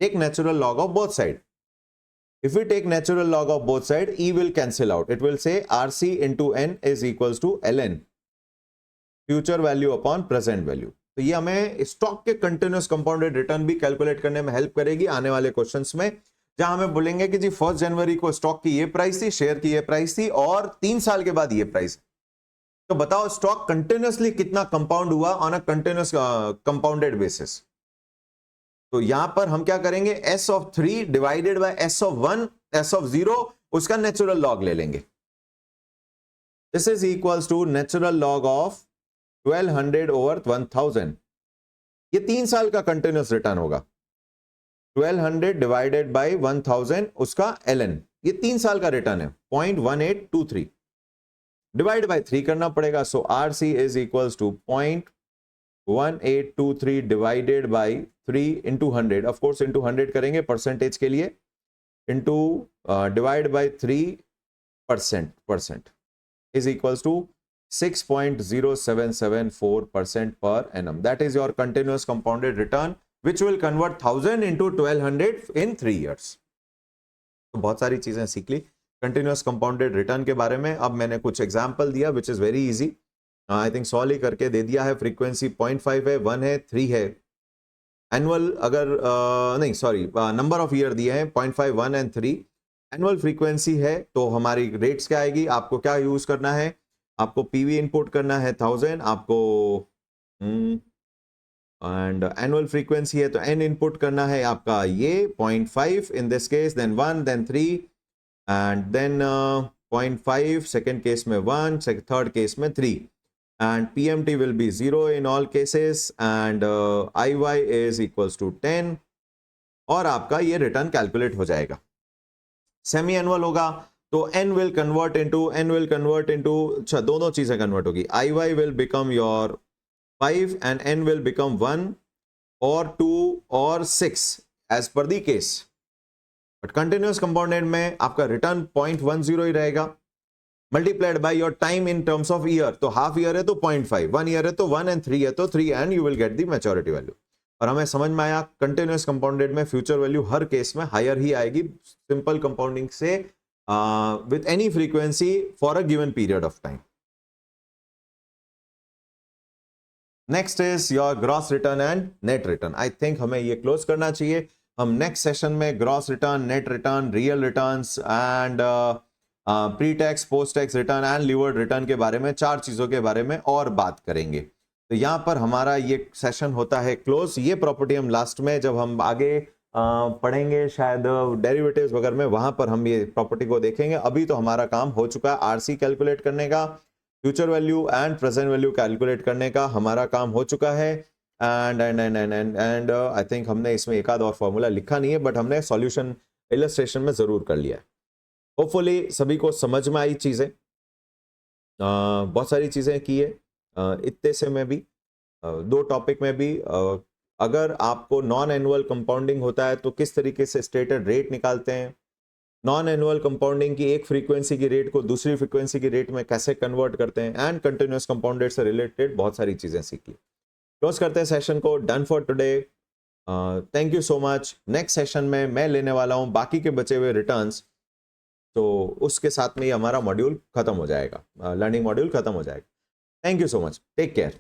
Take natural log of both sides. If we take natural log of both sides, E will cancel out. It will say RC into N is equals to LN. Future value upon present value. तो ये हमें stock के continuous compounded return भी calculate करने में help करेगी आने वाले क्वेश्चंस में, जहां हमें बोलेंगे कि जी 1 जनवरी को स्टॉक की ये प्राइस थी, शेयर की ये प्राइस थी और 3 साल के बाद ये प्राइस. तो बताओ स्टॉक कंटिन्यूअसली कितना कंपाउंड हुआ on a continuous compounded basis. तो यहां पर हम क्या करेंगे, S of 3 divided by S of 1, S of 0, उसका नेचुरल लॉग ले लेंगे. This is equals to natural log of 1200 over 1000. ये 3 साल का कंटिन्यूअस रिटर्न होगा. 1200 डिवाइडेड बाय 1000 उसका ln, ये 3 साल का रिटर्न है 0.1823 डिवाइड बाय 3 करना पड़ेगा. So RC is equals to 0.1823 divided by 3 into 100. Of course into 100 करेंगे परसेंटेज के लिए, into divide by 3% is equals to 6.0774% per annum. That is your continuous compounded return, which will convert 1000 into 1200 in 3 years. तो बहुत सारी चीजें सीख ली continuous compounded return के बारे में. अब मैंने कुछ एग्जांपल दिया which is very easy. I think solve ही करके दे दिया है. फ्रीक्वेंसी 0.5 है, 1 है, 3 है. एनुअल अगर नहीं सॉरी नंबर ऑफ ईयर दिए हैं 0.5, 1 एंड 3. एनुअल फ्रीक्वेंसी है तो हमारी रेट्स क्या आएगी, आपको क्या यूज करना है, आपको पीवी इनपुट करना है 1000, आपको एंड एनुअल फ्रीक्वेंसी है तो एन इनपुट करना है आपका ये 0.5 in this case, then 1, then 3 and then 0.5 second case में 1, थर्ड केस में 3 and PMT will be 0 in all cases and IY is equals to 10 और आपका ये रिटर्न कैलकुलेट हो जाएगा. सेमी एनुअल होगा तो n will convert into अच्छा दोनों चीजें कन्वर्ट होगी. IY will become your 5 and n will become 1 or 2 or 6 as per the case. But continuous compounded में आपका रिटर्न 0.10 ही रहेगा multiplied by your time in terms of year. तो half year है तो 0.5, 1 ईयर है तो 1 एंड 3 है तो 3 and you will get the maturity value. और हमें समझ में आया कंटिन्यूअस कंपाउंडेड में फ्यूचर वैल्यू हर केस में हायर ही आएगी सिंपल कंपाउंडिंग से with any frequency for a given period of time. Next is your gross return and net return. I think हमें ये क्लोज करना चाहिए. हम नेक्स्ट सेशन में gross return, net return, real returns and pre tax, post tax return and levered return के बारे में 4 चीजों के बारे में और बात करेंगे. तो यहाँ पर हमारा ये सेशन होता है क्लोज. ये प्रॉपर्टी हम लास्ट में जब हम आगे पढ़ेंगे शायद डेरिवेटिव्स वगैरह में, वहां पर हम ये प्रॉपर्टी को देखेंगे. अभी तो हमारा काम हो चुका है आरसी कैलकुलेट करने का, future value and present value calculate करने का हमारा काम हो चुका है. एंड आई थिंक हमने इसमें एक आध और फॉर्मूला लिखा नहीं है बट हमने सॉल्यूशन इलस्ट्रेशन में जरूर कर लिया है. होपफुली सभी को समझ में आई चीजें. बहुत सारी चीजें की है इतने से में भी 2 टॉपिक में भी अगर आपको नॉन एनुअल कंपाउंडिंग होता है तो किस तरीके से स्टेटेड रेट निकालते हैं, नॉन एनुअल कंपाउंडिंग की एक फ्रीक्वेंसी की रेट को दूसरी फ्रीक्वेंसी की रेट में कैसे कन्वर्ट करते हैं, एंड कंटिन्यूअस कंपाउंडेड से रिलेटेड बहुत सारी चीजें सीखी। क्लोज करते हैं सेशन को। Done for today. Thank you so much. Next session में मैं लेने वाला हूं बाकी के बचे हुए रिटर्न्स, तो उसके साथ में ही हमारा मॉड्यूल खत्म हो जाएगा, लर्निंग मॉड्यूल खत्म हो जाएगा। Thank you so much, take care.